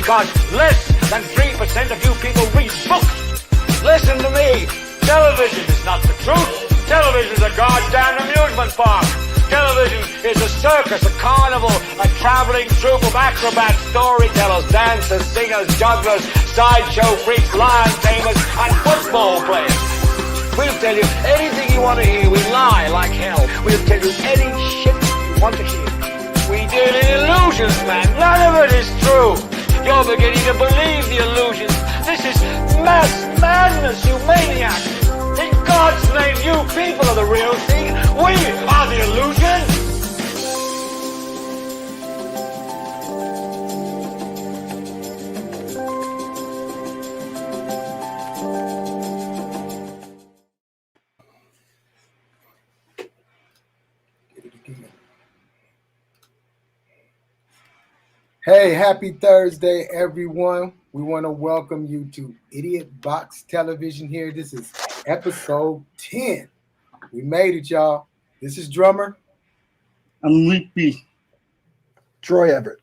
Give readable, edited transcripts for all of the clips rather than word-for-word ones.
because less than 3% of you people read books. Listen to me. Television is not the truth. Television is a goddamn amusement park. Television is a circus, a carnival, a traveling troupe of acrobats, storytellers, dancers, singers, jugglers, sideshow freaks, lion tamers, and football players. We'll tell you anything you want to hear. We lie like hell. We'll tell you any shit you want to hear. We deal in illusions, man. None of it is true. You're beginning to believe the illusions. This is mass madness, you maniac. In God's name, you people are the real thing. We are the illusion. Hey, happy Thursday, everyone. We want to welcome you to Idiotbox Television here. This is episode 10. We made it, y'all. This is Drummer. I'm Leapy. Troy Everett.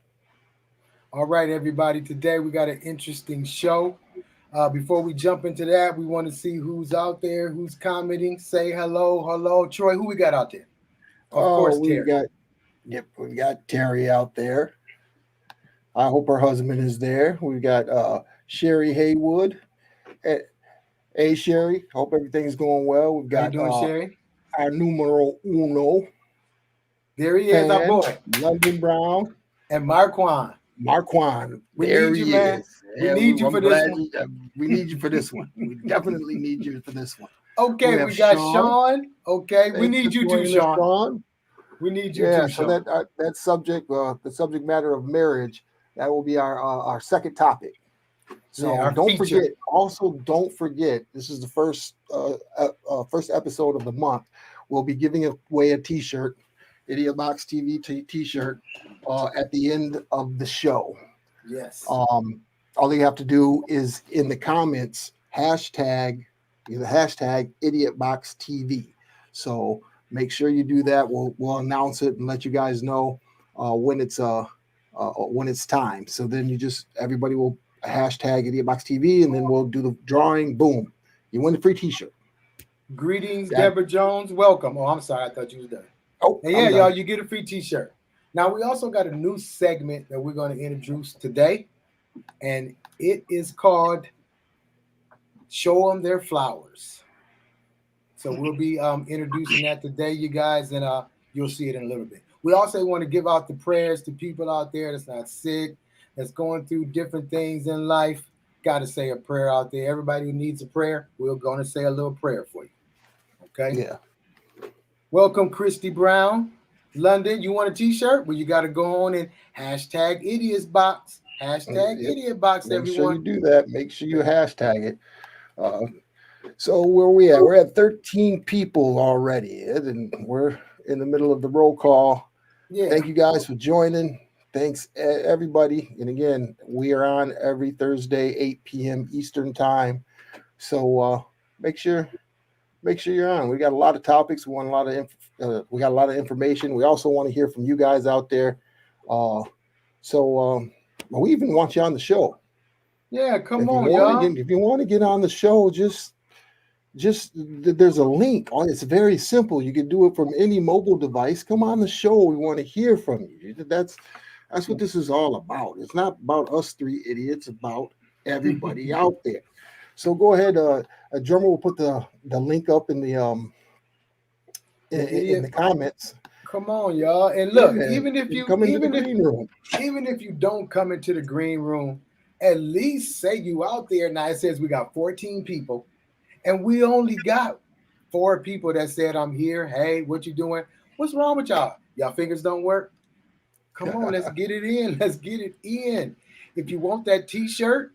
All right, everybody. Today we got an interesting show. Before we jump into that, we want to see who's out there, who's commenting. Say hello, hello. Troy, who we got out there? Of course, Terry. We got Terry out there. I hope her husband is there. We got Sherry Haywood. Hey, Sherry. Hope everything's going well. We've got How you doing, Sherry? Our numero uno. There he is, our boy. London Brown. And Marquand. We need you, man. We need you for this one. We need you for this one. We definitely need you for this one. Okay, we got Sean. Okay, we need you too, Sean. We need you too, Sean. So that subject, the subject matter of marriage, that will be our second topic. So don't forget, this is the first episode of the month. We'll be giving away a T-shirt, Idiotbox TV T-shirt, at the end of the show. Yes. All you have to do is in the comments hashtag Idiotbox TV. So make sure you do that. We'll announce it and let you guys know when it's time. So then everybody will hashtag Idiotbox TV, and then we'll do the drawing. Boom, you win the free T-shirt. Greetings, Deborah Jones. Welcome. Oh, I'm sorry, I thought you was done. Oh, and yeah, y'all, you get a free T-shirt. Now we also got a new segment that we're going to introduce today, and it is called "Show Them Their Flowers." So we'll be introducing that today, you guys, and you'll see it in a little bit. We also want to give out the prayers to people out there that's not sick, that's going through different things in life. Got to say a prayer out there. Everybody who needs a prayer, we're going to say a little prayer for you. Okay? Yeah. Welcome, Christy Brown. London, you want a T-shirt? Well, you got to go on and hashtag Idiotbox. Hashtag Idiotbox, everyone. Make sure you do that. Make sure you hashtag it. So where are we at? We're at 13 people already, and we're in the middle of the roll call. Yeah. Thank you guys for joining. Thanks, everybody. And again, we are on every Thursday, 8 p.m. Eastern time. So make sure you're on. We got a lot of topics. We got a lot of information. We also want to hear from you guys out there. We even want you on the show. Yeah, come on, y'all. If you want to get on the show, just there's a link. It's very simple. You can do it from any mobile device. Come on the show. We want to hear from you. That's what this is all about. It's not about us three idiots. It's about everybody out there. So go ahead. A drummer will put the link up in the in the comments. Come on, y'all. And look, even if you don't come into the green room, at least say you out there. Now it says we got 14 people. And we only got 4 people that said, I'm here. Hey, what you doing? What's wrong with y'all? Y'all fingers don't work? Come on, let's get it in. Let's get it in. If you want that T-shirt,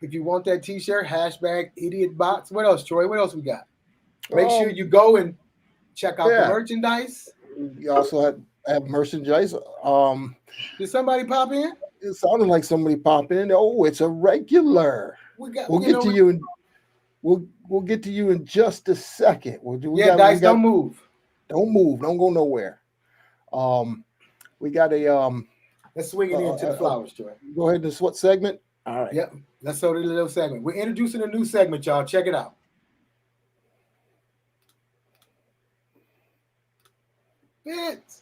hashtag Idiotbox. What else, Troy? What else we got? Make sure you go and check out the merchandise. We also have merchandise. Did somebody pop in? It sounded like somebody popped in. Oh, it's a regular. We'll get to you in We'll get to you in just a second. Dice, don't move. Don't move. Don't go nowhere. We got a Let's swing it into the flowers, Troy. Go ahead. This is what segment? All right. Yep. Let's go to the little segment. We're introducing a new segment, y'all. Check it out. Vince.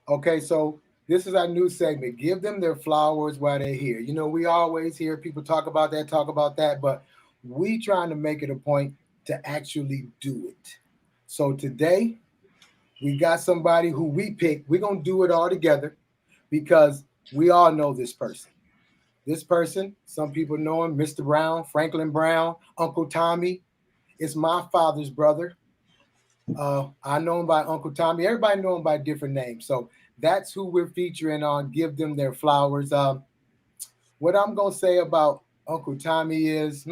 Okay, so this is our new segment. Give them their flowers while they're here. You know, we always hear people talk about that, but we trying to make it a point to actually do it. So today, we got somebody who we picked. We're going to do it all together because we all know this person. This person, some people know him, Mr. Brown, Franklin Brown, Uncle Tommy. It's my father's brother. I know him by Uncle Tommy. Everybody know him by different names. So that's who we're featuring on Give Them Their Flowers. What I'm going to say about Uncle Tommy is,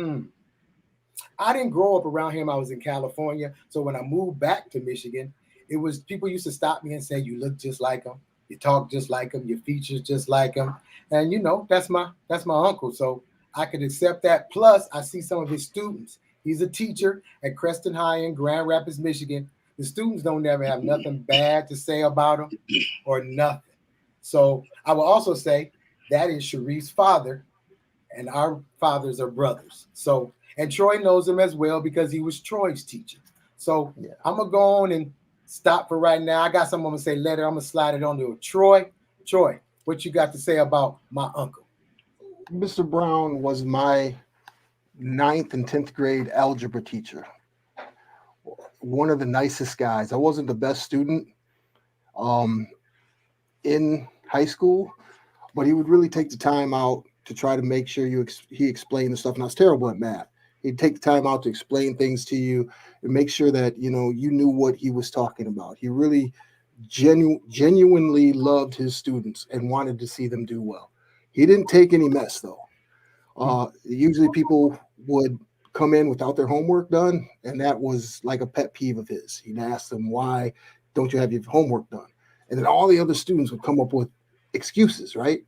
I didn't grow up around him. I was in California. So when I moved back to Michigan, it was people used to stop me and say, you look just like him. You talk just like him. Your features just like him. And, you know, that's my uncle. So I could accept that. Plus, I see some of his students. He's a teacher at Creston High in Grand Rapids, Michigan. The students don't ever have nothing bad to say about him or nothing. So I will also say that is Sharif's father, and our fathers are brothers. So, and Troy knows him as well because he was Troy's teacher. So yeah. I'm going to go on and stop for right now. I got something I'm going to say later. I'm going to slide it on to Troy. Troy, what you got to say about my uncle? Mr. Brown was my 9th and 10th grade algebra teacher. One of the nicest guys. I wasn't the best student in high school, but he would really take the time out to try to make sure he explained the stuff. And I was terrible at math. He'd take the time out to explain things to you and make sure that, you know, you knew what he was talking about. He really genuinely loved his students and wanted to see them do well. He didn't take any mess, though. Usually people would come in without their homework done, and that was like a pet peeve of his. He'd ask them, why don't you have your homework done? And then all the other students would come up with excuses, right?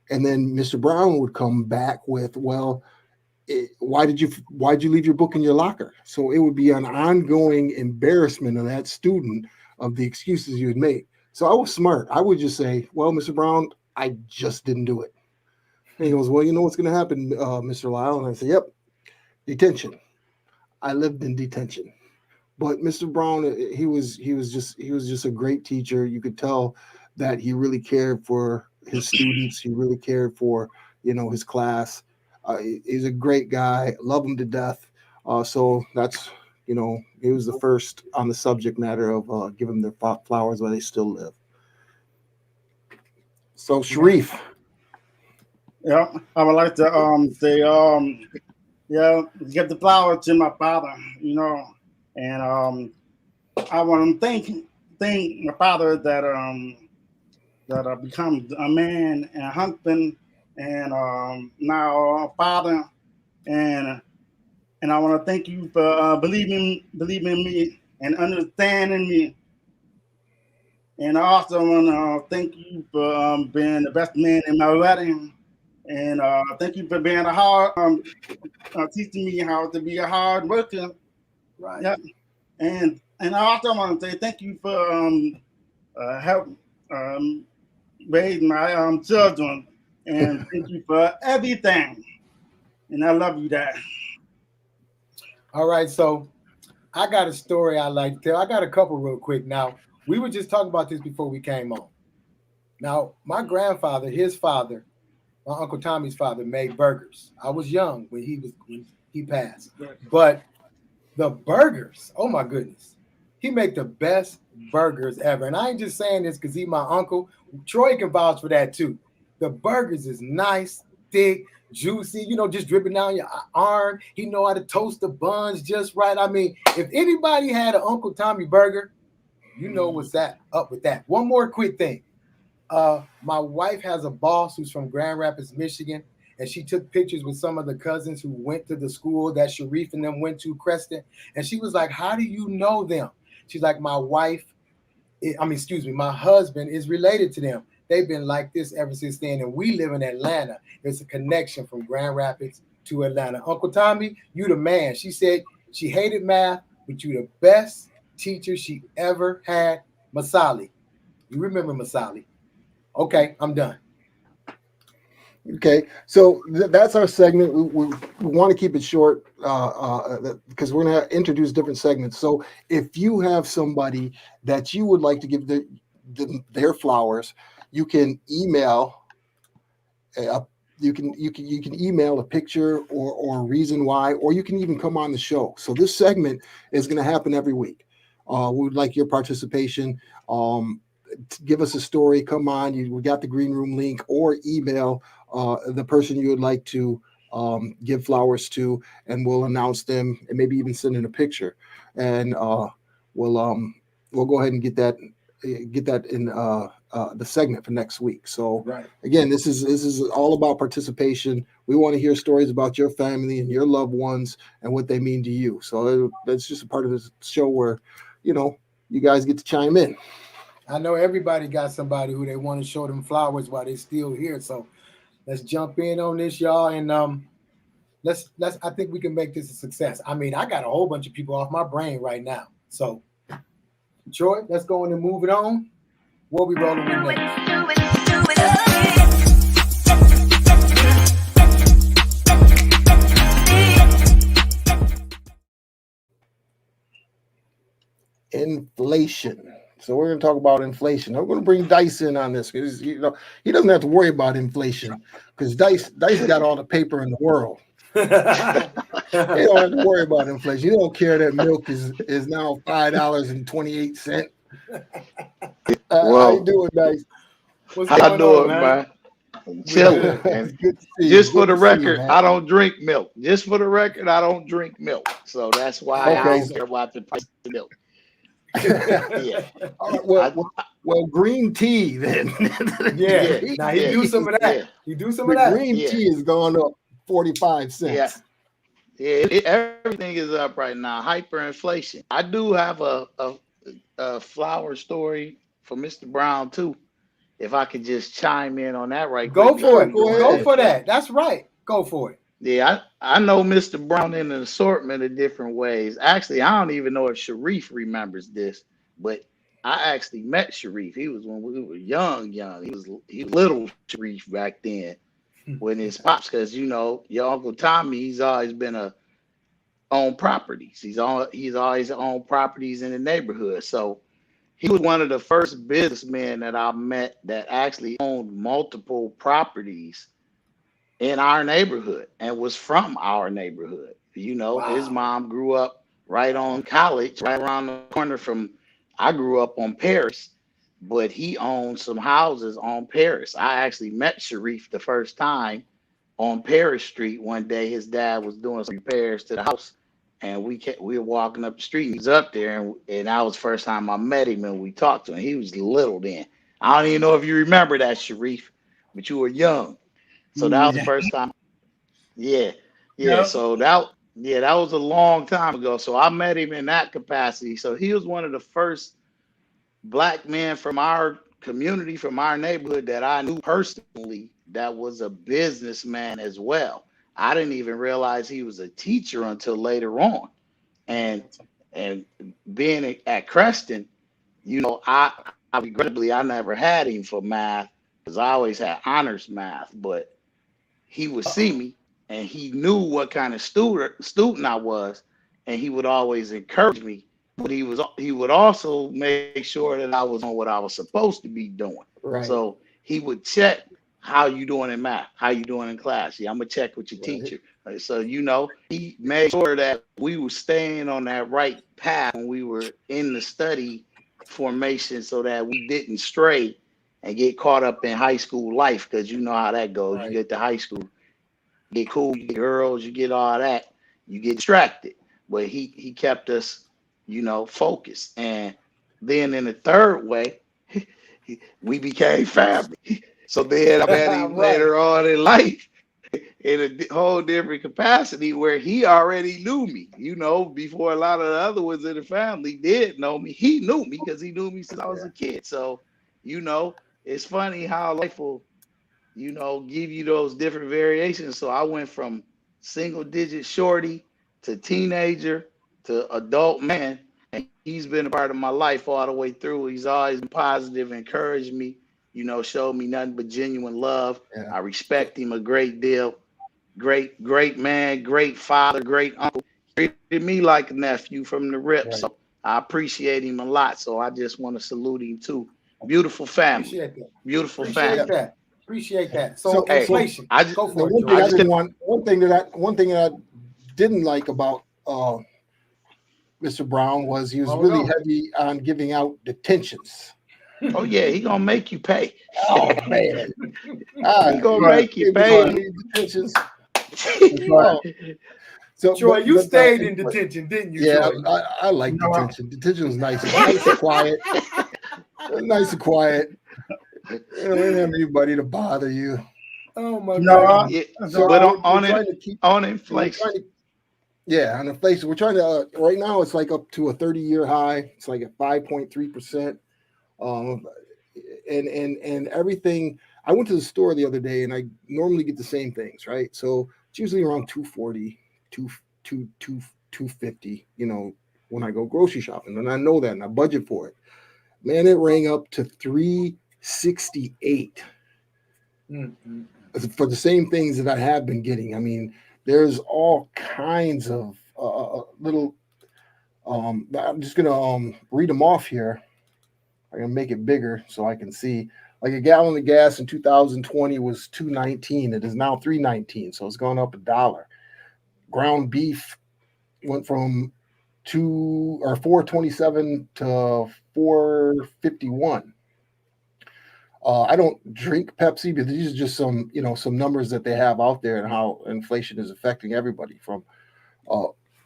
And then Mr. Brown would come back with, well, why'd you leave your book in your locker? So it would be an ongoing embarrassment of that student of the excuses you would make. So I was smart. I would just say, well, Mr. Brown, I just didn't do it. And he goes, well, you know what's going to happen, Mr. Lyle? And I say, yep, detention. I lived in detention. But Mr. Brown, he was just a great teacher. You could tell that he really cared for his students. He really cared for, you know, his class. He's a great guy. Love him to death. So that's, you know, he was the first on the subject matter of giving them their flowers while they still live. So Sharif. Yeah, I would like to say, give the flower to my father, you know, and I want to thank my father that I become a man and a husband and now a father, and I want to thank you for believing in me and understanding me, and I also want to thank you for being the best man in my wedding. And thank you for being teaching me how to be a hard worker. Right. Yeah. And I also want to say thank you for help raise my children. And thank you for everything. And I love you, Dad. All right. So I got a story I like to tell. I got a couple real quick. Now, we were just talking about this before we came on. Now, my grandfather, his father, my Uncle Tommy's father, made burgers. I was young when he passed. But the burgers, oh my goodness, he made the best burgers ever. And I ain't just saying this because he's my uncle. Troy can vouch for that too. The burgers is nice, thick, juicy, you know, just dripping down your arm. He know how to toast the buns just right. I mean, if anybody had an Uncle Tommy burger, you know what's up with that. One more quick thing. My wife has a boss who's from Grand Rapids, Michigan, and she took pictures with some of the cousins who went to the school that Sharif and them went to, Creston. And she was like, how do you know them? She's like, my husband is related to them. They've been like this ever since then. And we live in Atlanta. There's a connection from Grand Rapids to Atlanta. Uncle Tommy, you the man. She said she hated math, but you the best teacher she ever had. Masali. You remember Masali. Okay, I'm done. Okay, so that's our segment. We want to keep it short because we're going to introduce different segments. So if you have somebody that you would like to give their flowers, you can email. You can email a picture or a reason why, or you can even come on the show. So this segment is going to happen every week. We would like your participation. Give us a story. Come on, we got the green room link, or email the person you would like to give flowers to, and we'll announce them and maybe even send in a picture, and we'll go ahead and get that in the segment for next week. So again, this is all about participation. We want to hear stories about your family and your loved ones and what they mean to you. So that's just a part of this show where you guys get to chime in. I know everybody got somebody who they want to show them flowers while they're still here. So let's jump in on this, y'all, and let's. I think we can make this a success. I mean, I got a whole bunch of people off my brain right now. So, Troy, let's go in and move it on. We'll be rolling with next. Inflation. So we're going to talk about inflation. I'm going to bring Dice in on this because he doesn't have to worry about inflation because Dice got all the paper in the world. He don't have to worry about inflation. You don't care that milk is now $5.28. How you doing, Dice? How you doing, man? Chilling. And just for the record, I don't drink milk. Just for the record, I don't drink milk. So that's why I don't care about the price of milk. Yeah. Well, green tea then. Now he do some of that. Yeah. You do some of that. Green tea has gone up 45 cents. Everything is up right now. Hyperinflation. I do have a flower story for Mr. Brown too. If I could just chime in on that right Go quick. for it. Go for that. That's right. Go for it. Yeah, I know Mr. Brown in an assortment of different ways. Actually, I don't even know if Sharif remembers this, but I actually met Sharif. He was when we were young. He was little Sharif back then when his pops, because your Uncle Tommy, he's always been on properties. He's always owned properties in the neighborhood. So he was one of the first businessmen that I met that actually owned multiple properties in our neighborhood and was from our neighborhood. Wow. His mom grew up right on College, right around the corner from, I grew up on Paris, but he owned some houses on Paris. I actually met Sharif the first time on Paris Street one day. His dad was doing some repairs to the house, and we were walking up the street. He was up there, and that was the first time I met him, and we talked to him. He was little then. I don't even know if you remember that, Sharif, but you were young. So that was the first time. Yeah. So that was a long time ago. So I met him in that capacity. So he was one of the first black men from our community, from our neighborhood that I knew personally that was a businessman as well. I didn't even realize he was a teacher until later on. And being at Creston, I regrettably I never had him for math because I always had honors math, but he would see me and he knew what kind of student I was, and he would always encourage me, but he would also make sure that I was on what I was supposed to be doing. Right. So he would check how you doing in math, how you doing in class. Yeah, I'm gonna check with your teacher. So he made sure that we were staying on that right path when we were in the study formation so that we didn't stray and get caught up in high school life, because you know how that goes. Right. You get to high school, you get cool, you get girls, you get all that, you get distracted. But he kept us, focused. And then in the third way, we became family. So then I met him later on in life in a whole different capacity where he already knew me, before a lot of the other ones in the family did know me. He knew me because he knew me since I was a kid. So, it's funny how life will, you know, give you those different variations. So I went from single digit shorty to teenager to adult man. And he's been a part of my life all the way through. He's always been positive, encouraged me, you know, showed me nothing but genuine love. Yeah. I respect him a great deal. Great man, great father, great uncle. Treated me like a nephew from the rip. Right. So I appreciate him a lot. So I just want to salute him too. Beautiful family. Appreciate that. Beautiful Appreciate family. that. Appreciate that. So, So- inflation. I just- Go The for it. one Joe. thing I just- didn't want, one thing that I didn't like about Mr. Brown was he was Oh, really no. heavy on giving out detentions. Oh yeah, he gonna make you pay. Oh man, He gonna Right. make you pay. detentions. Right. So, Troy, you but, stayed in detention, didn't you, Yeah, Troy? I like You know what? detention. Detention was nice, nice and quiet, nice and quiet. You know, we didn't have anybody to bother you. Oh my No, God. Yeah, So but we're on trying it, to keep on we're inflation. trying to- yeah, on inflation, we're trying to right now it's like up to a 30-year high. It's like at 5.3%. And everything. I went to the store the other day and I normally get the same things, right? So it's usually around 240, 250, you know, when I go grocery shopping. And I know that and I budget for it. Man, it rang up to 368 Mm-hmm. for the same things that I have been getting. I mean, there's all kinds of little. I'm just gonna read them off here. I'm gonna make it bigger so I can see. Like a gallon of gas in 2020 was $2.19. It is now $3.19, so it's gone up $1. Ground beef went from $4.27 to $4.51. I don't drink Pepsi, but these are just some, you know, some numbers that they have out there and how inflation is affecting everybody from,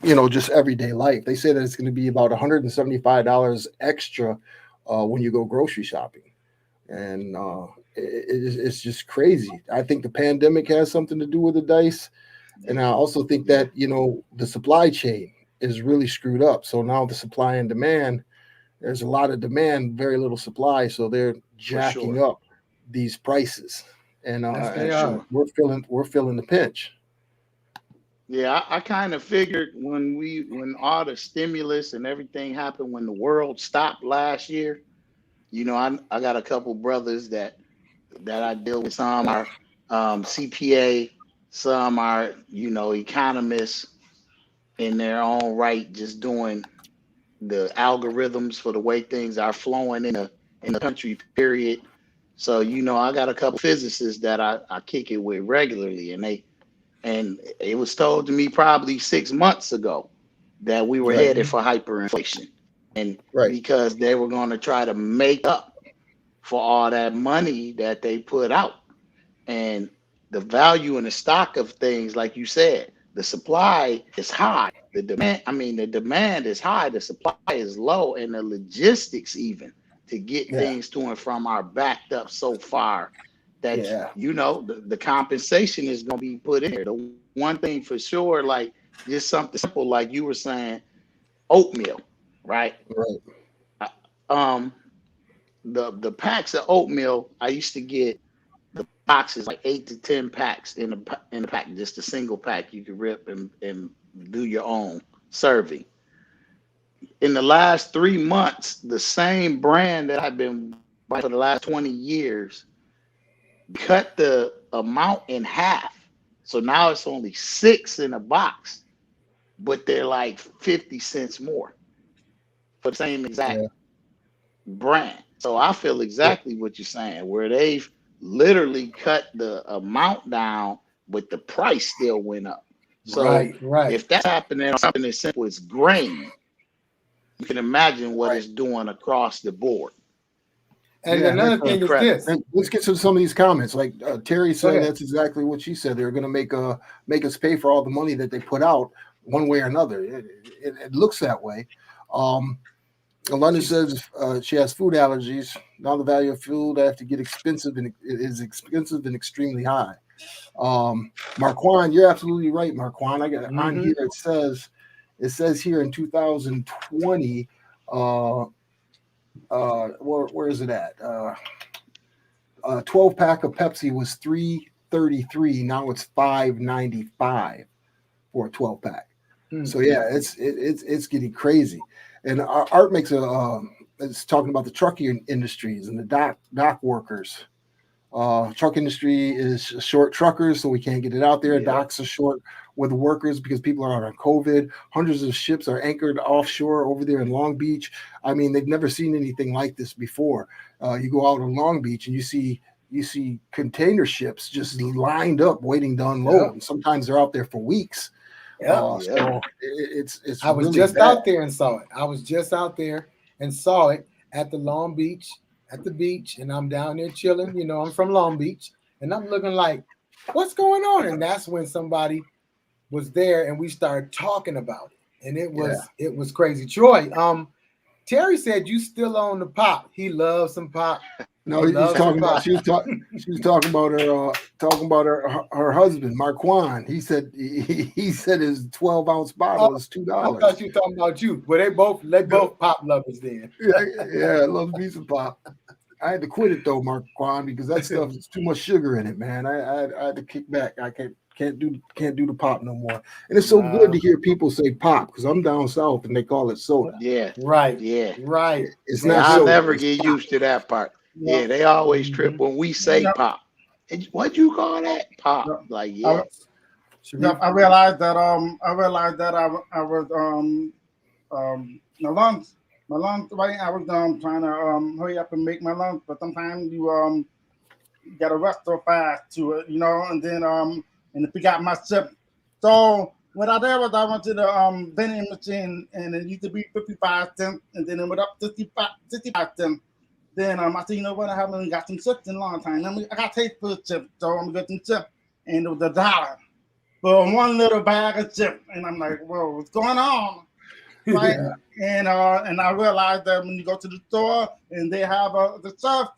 you know, just everyday life. They say that it's going to be about $175 extra when you go grocery shopping, and it's just crazy. I think the pandemic has something to do with the dice, and I also think that, you know, the supply chain is really screwed up. So now the supply and demand. There's a lot of demand, very little supply, so they're jacking sure. up these prices, and Yes, they For are. sure. we're feeling the pinch. Yeah, I kind of figured when all the stimulus and everything happened when the world stopped last year, you know, I got a couple brothers that I deal with. Some are CPA, some are, you know, economists in their own right, just doing the algorithms for the way things are flowing in the country, period. So, you know, I got a couple physicists that I kick it with regularly, and it was told to me probably 6 months ago that we were Right. headed for hyperinflation. And Right. because they were going to try to make up for all that money that they put out. And the value in the stock of things, like you said, the supply is high. The demand is high, the supply is low, and the logistics even to get Yeah. things to and from are backed up so far that, Yeah. you know, the compensation is going to be put in there. The one thing for sure, like just something simple, like you were saying, oatmeal, right? Right. The packs of oatmeal, I used to get the boxes like 8 to 10 packs in the pack, just a single pack you could rip and do your own serving. In the last 3 months, the same brand that I've been buying for the last 20 years cut the amount in half. So now it's only 6 in a box, but they're like 50 cents more for the same exact Yeah. brand. So I feel exactly what you're saying, where they've literally cut the amount down, but the price still went up. So Right. if that's happening on something as simple as grain, you can imagine what Right. it's doing across the board. And Yeah, another like, thing is incredible. this. And let's get to some of these comments. Like Terry said, ahead. that's exactly what she said. They're going to make us pay for all the money that they put out, one way or another. It looks that way. London says she has food allergies. Now the value of food I have to get expensive and it is expensive and extremely high. Marquand, you're absolutely right, Marquand. I got on Mhm. here. It says here in 2020. Where is it at? a 12 pack of Pepsi was $3.33. Now it's $5.95 for a 12 pack. So yeah, it's getting crazy. And Art makes it's talking about the trucking industries and the dock workers. Truck industry is short truckers, so we can't get it out there. Docks are short with workers because people are out on COVID. Hundreds of ships are anchored offshore over there in Long Beach. I mean, they've never seen anything like this before. You go out on Long Beach and you see container ships just lined up waiting to unload. And sometimes they're out there for weeks. So it's. I was really just bad. out there and saw it. I was just out there and saw it at the Long Beach, at the beach, and I'm down there chilling. You know, I'm from Long Beach, and I'm looking like, what's going on? And that's when somebody was there, and we started talking about it, and it was crazy. Troy, Terry said you still on the pop. He loves some pop. No, he was talking about. She was talking about her husband, Marquand. He said his 12-ounce bottle is $2. I thought you were talking about you. Well, they both pop lovers then. Yeah, I love me some pop. I had to quit it though, Marquand, because that stuff is too much sugar in it, man. I had to kick back. I can't do the pop no more. And it's so good to hear people say pop, because I'm down south and they call it soda. Yeah. Right. Yeah. Right. It's Yeah, not I'll soda, never it's get pop. used to that part. Yeah, they always trip when we say pop. And what you call that? Pop. Like, yeah. I realized that I was my lunch right. I was trying to hurry up and make my lunch, but sometimes you gotta rest so fast to it, you know, and then and if you got my chip. So what I did was I went to the vending machine, and it used to be 55 cents, and then it went up 65 cents. Then I said, you know what, I haven't got some chips in a long time. I got taste for chips, so I'm gonna get some chips. And it was $1 for one little bag of chips. And I'm like, whoa, what's going on? Right? And I realized that when you go to the store and they have the shelves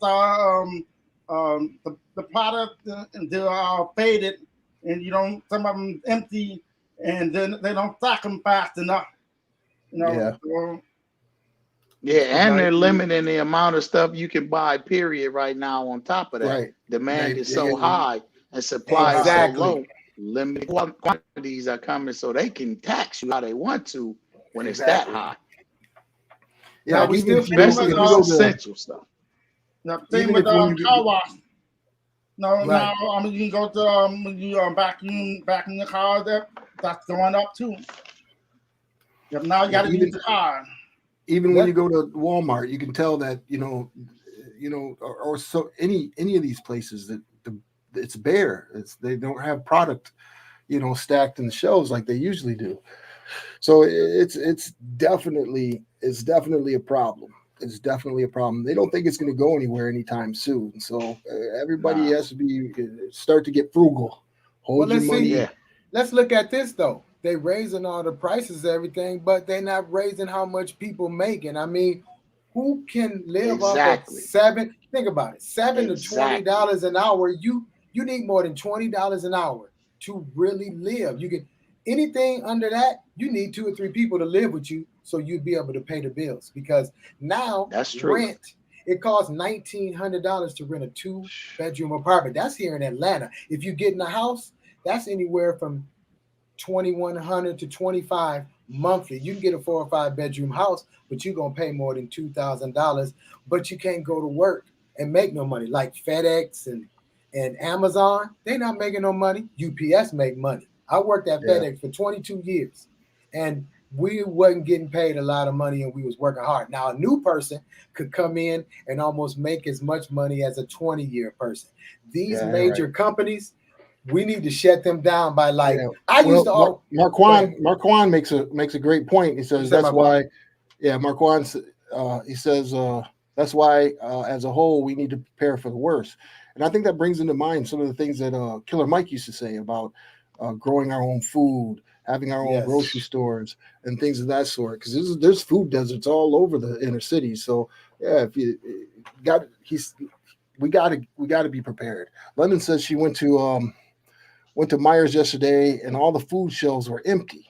the product they're faded, and some of them empty, and then they don't stock them fast enough. You know. So, yeah, and they're limiting the amount of stuff you can buy, period, right now on top of that. Right. Demand is so high and supply is so low. Limited quantities are coming, so they can tax you how they want to when it's that high. Yeah, we still especially essential stuff. Now, same with car wash. Now you can go to when you back in the car, that's going up too. Now you got to use the car. Even when you go to Walmart, you can tell that or so any of these places that it's bare. They don't have product, stacked in the shelves like they usually do. So it's definitely a problem. It's definitely a problem. They don't think it's going to go anywhere anytime soon. So everybody has to start to get frugal. Hold your money. Let's look at this though. They're raising all the prices, everything, but they're not raising how much people make. And I mean, who can live off of $7? Think about it, $7 to $20 an hour. You need more than $20 an hour to really live. You can anything under that, you need 2 or 3 people to live with you, so you'd be able to pay the bills. Because now rent, it costs $1,900 to rent a 2-bedroom apartment. That's here in Atlanta. If you get in a house, that's anywhere from $2,100 to $2,500 monthly. You can get a 4 or 5 bedroom house, but you're gonna pay more than $2,000. But you can't go to work and make no money. Like FedEx and Amazon, they're not making no money. UPS make money. I worked at FedEx for 22 years, and we wasn't getting paid a lot of money, and we was working hard. Now a new person could come in and almost make as much money as a 20-year person. These major companies, we need to shut them down by Marquand makes a great point. He says that's why. Marquand he says that's why as a whole we need to prepare for the worst. And I think that brings into mind some of the things that Killer Mike used to say about growing our own food, having our own grocery stores, and things of that sort. Because there's food deserts all over the inner city. So if you we got to be prepared. London says she went to Myers yesterday, and all the food shelves were empty.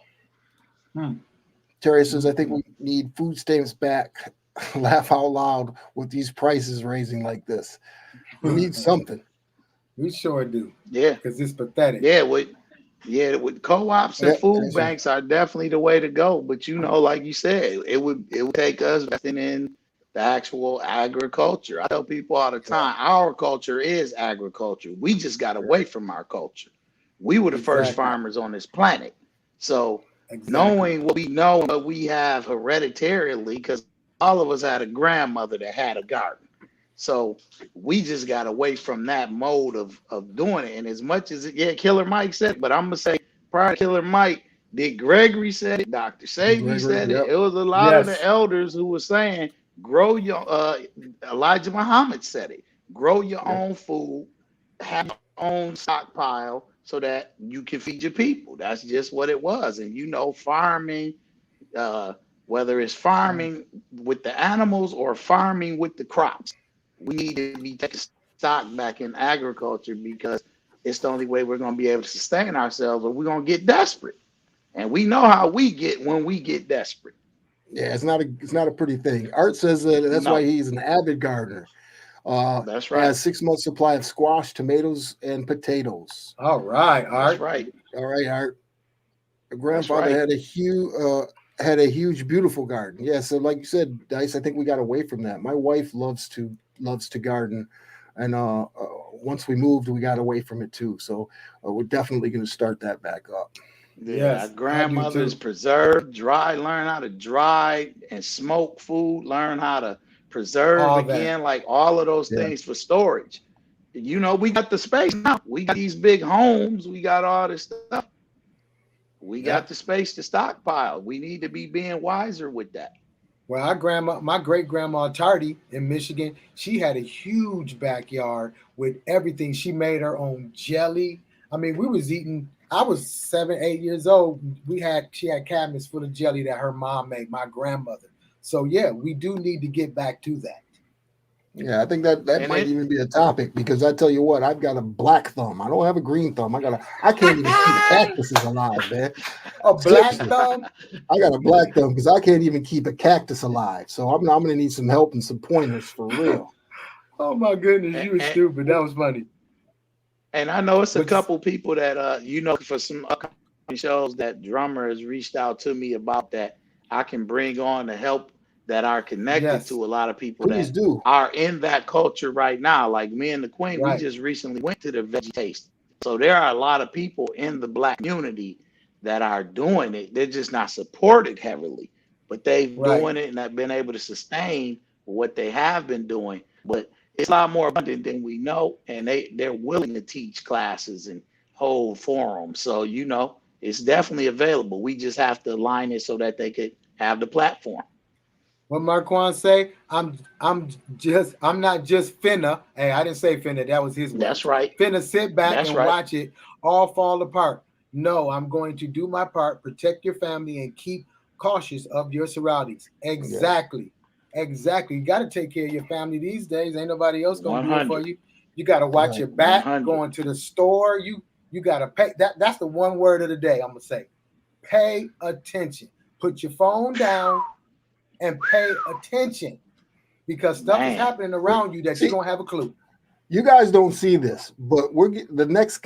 Terry says, I think we need food stamps back. Laugh out loud with these prices raising like this. We need something. We sure do. Yeah. Because it's pathetic. Yeah, with co-ops and Yeah, food that's right. banks are definitely the way to go. But like you said, it would take us investing in the actual agriculture. I tell people all the time, our culture is agriculture. We just got away from our culture. We were the first Exactly. farmers on this planet. So Exactly. knowing what we know and what we have hereditarily, because all of us had a grandmother that had a garden. So we just got away from that mode of doing it. And as much as Killer Mike said, but I'm gonna say prior to Killer Mike, Dick Gregory said it, Dr. Savy Gregory, said it. yep. It was a lot of the Yes. elders who were saying, grow your Elijah Muhammad said it, grow your Yep. own food, have your own stockpile so that you can feed your people. That's just what it was. And farming, whether it's farming with the animals or farming with the crops, we need to be taking stock back in agriculture because it's the only way we're going to be able to sustain ourselves, or we're going to get desperate. And we know how we get when we get desperate. Yeah, it's not a pretty thing. Art says that that's why he's an avid gardener. That's right. Has 6 months supply of squash, tomatoes, and potatoes. All right, Art. That's right. All right, Art. My grandfather had a huge, beautiful garden. Yeah, so like you said, Dice, I think we got away from that. My wife loves to garden, and once we moved, we got away from it too. So we're definitely going to start that back up. Yeah, Yes, our grandmothers preserve, dry, learn how to dry and smoke food, learn how to preserve All again, like all of those things for storage. We got the space now. We got these big homes. We got all this stuff. We got the space to stockpile. We need to be being wiser with that. Well, my great grandma Tardy in Michigan, she had a huge backyard with everything. She made her own jelly. I mean, we was eating. I was 7, 8 years old. She had cabinets full of jelly that her mom made, my grandmother. So yeah, we do need to get back to that. Yeah, I think that might even be a topic, because I tell you what, I've got a black thumb. I don't have a green thumb. I can't even keep cactuses alive, man. A black thumb? I got a black thumb because I can't even keep a cactus alive. So I'm going to need some help and some pointers for real. Oh my goodness, you were stupid. That was funny. And I know it's a couple people that for some upcoming shows that Drummer has reached out to me about that I can bring on to help, that are connected to a lot of people that are in that culture right now. Like me and the Queen, we just recently went to the Veggie Taste. So there are a lot of people in the Black community that are doing it. They're just not supported heavily, but they've doing it and have been able to sustain what they have been doing. But it's a lot more abundant than we know, and they're willing to teach classes and hold forums. So it's definitely available. We just have to align it so that they could have the platform. What Marquand say? I'm not just finna. Hey, I didn't say finna. That was his word. That's right. Finna sit back and watch it all fall apart. No, I'm going to do my part, protect your family, and keep cautious of your surroundings. Exactly. Yeah. Exactly. You got to take care of your family these days. Ain't nobody else going to do it for you. You got to watch your back. 100. Going to the store. You got to pay. That's the one word of the day I'm going to say. Pay attention. Put your phone down and pay attention, because stuff is happening around you that you don't have a clue. You guys don't see this, but the next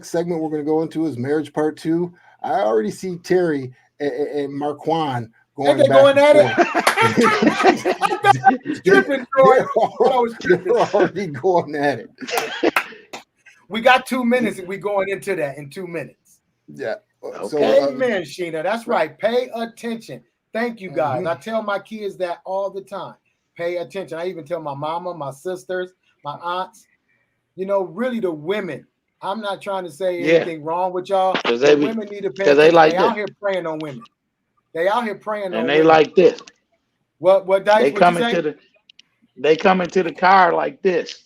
segment we're going to go into is marriage part 2. I already see Terry and Marquand going at it. They're already going at it. We got 2 minutes, and we're going into that in 2 minutes. Yeah. Okay. So, amen, Sheena. That's right. Pay attention. Thank you, guys. I tell my kids that all the time. Pay attention. I even tell my mama, my sisters, my aunts, really the women. I'm not trying to say anything wrong with y'all. The women need to pay attention. They out here praying on women. They out here praying on women. And they like this. What Dice? They come into the car like this.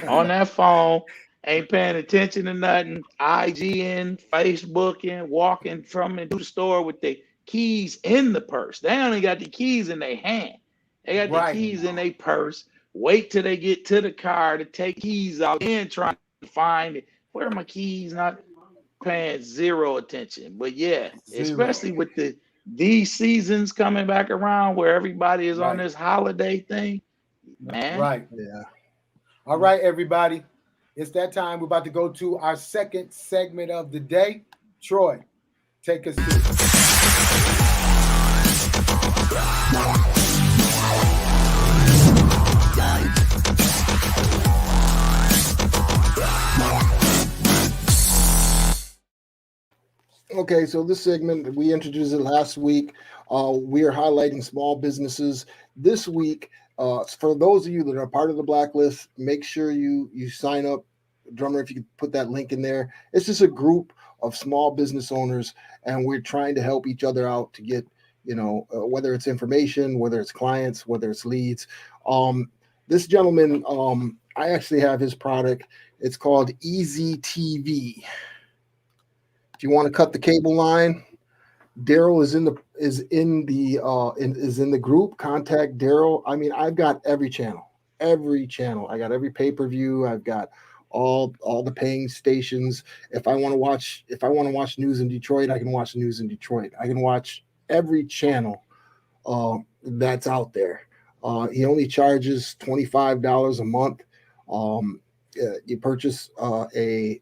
On that phone, ain't paying attention to nothing. IGing, Facebooking, walking from and to the store with the keys in the purse. They only got the keys in their hand. They got the keys in their purse. Wait till they get to the car to take keys out and trying to find it. Where are my keys? Not paying zero attention. But especially with these seasons coming back around where everybody is on this holiday thing. Man. Right. Yeah. All right, everybody. It's that time. We're about to go to our second segment of the day. Troy, take us through. Okay, so this segment, we introduced it last week. We are highlighting small businesses. This week, for those of you that are part of the blacklist, make sure you sign up. Drummer, if you could put that link in there. It's just a group of small business owners, and we're trying to help each other out to get, whether it's information, whether it's clients, whether it's leads. This gentleman, I actually have his product. It's called Easy TV. If you want to cut the cable line, Daryl is in the group. Contact Daryl. I mean, I've got every channel. I got every pay-per-view. I've got all the paying stations. If I want to watch news in Detroit, I can watch news in Detroit. I can watch every channel that's out there. He only charges $25 a month. You purchase a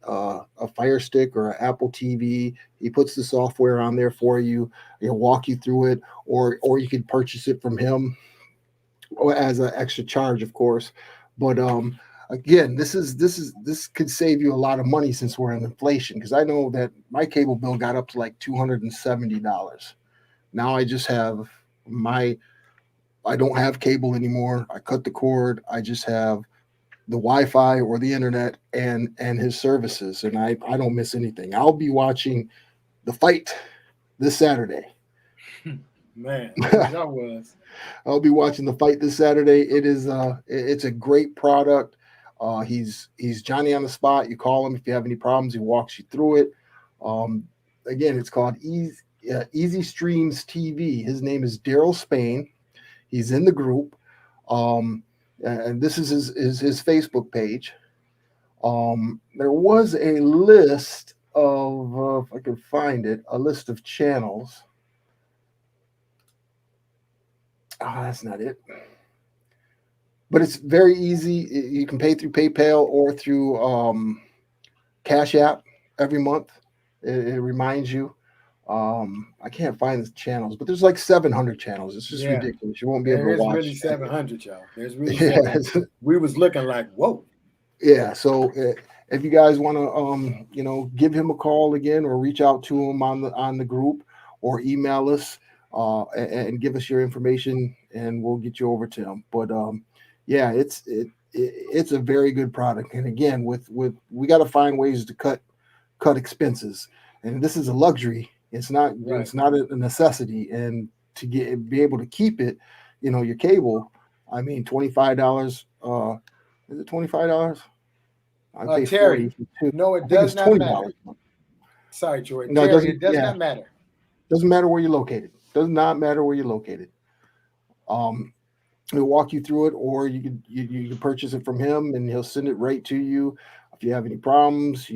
Fire Stick or an Apple TV. He puts the software on there for you. He'll walk you through it, or you can purchase it from him as an extra charge, of course. But again, this could save you a lot of money since we're in inflation. Because I know that my cable bill got up to like $270. Now I just have I don't have cable anymore. I cut the cord. I just have the Wi-Fi or the internet and his services, and I don't miss anything. I'll be watching the fight this Saturday. Man, that was. I'll be watching the fight this Saturday. It's a great product. He's Johnny on the spot. You call him if you have any problems. He walks you through it. Again, it's called Easy Streams TV. His name is Daryl Spain. He's in the group. And this is his Facebook page. There was a list of, if I can find it, a list of channels. That's not it. But it's very easy. You can pay through PayPal or through Cash App every month. It reminds you. I can't find the channels, but there's like 700 channels. It's just ridiculous. You won't be able to watch. There's really 700, y'all. There's really 700. We was looking like, whoa. Yeah. So if you guys want to, give him a call again, or reach out to him on the group, or email us and give us your information, and we'll get you over to him. But yeah, it's a very good product. And again, we got to find ways to cut expenses, and this is a luxury. It's not a necessity, and to be able to keep it, your cable. I mean, $25. Is it $25? I pay Terry, $40. no, it does not matter. Sorry, Troy. No, Terry, it does not matter. Doesn't matter where you're located. Does not matter where you're located. He'll walk you through it, or you can purchase it from him, and he'll send it right to you. If you have any problems,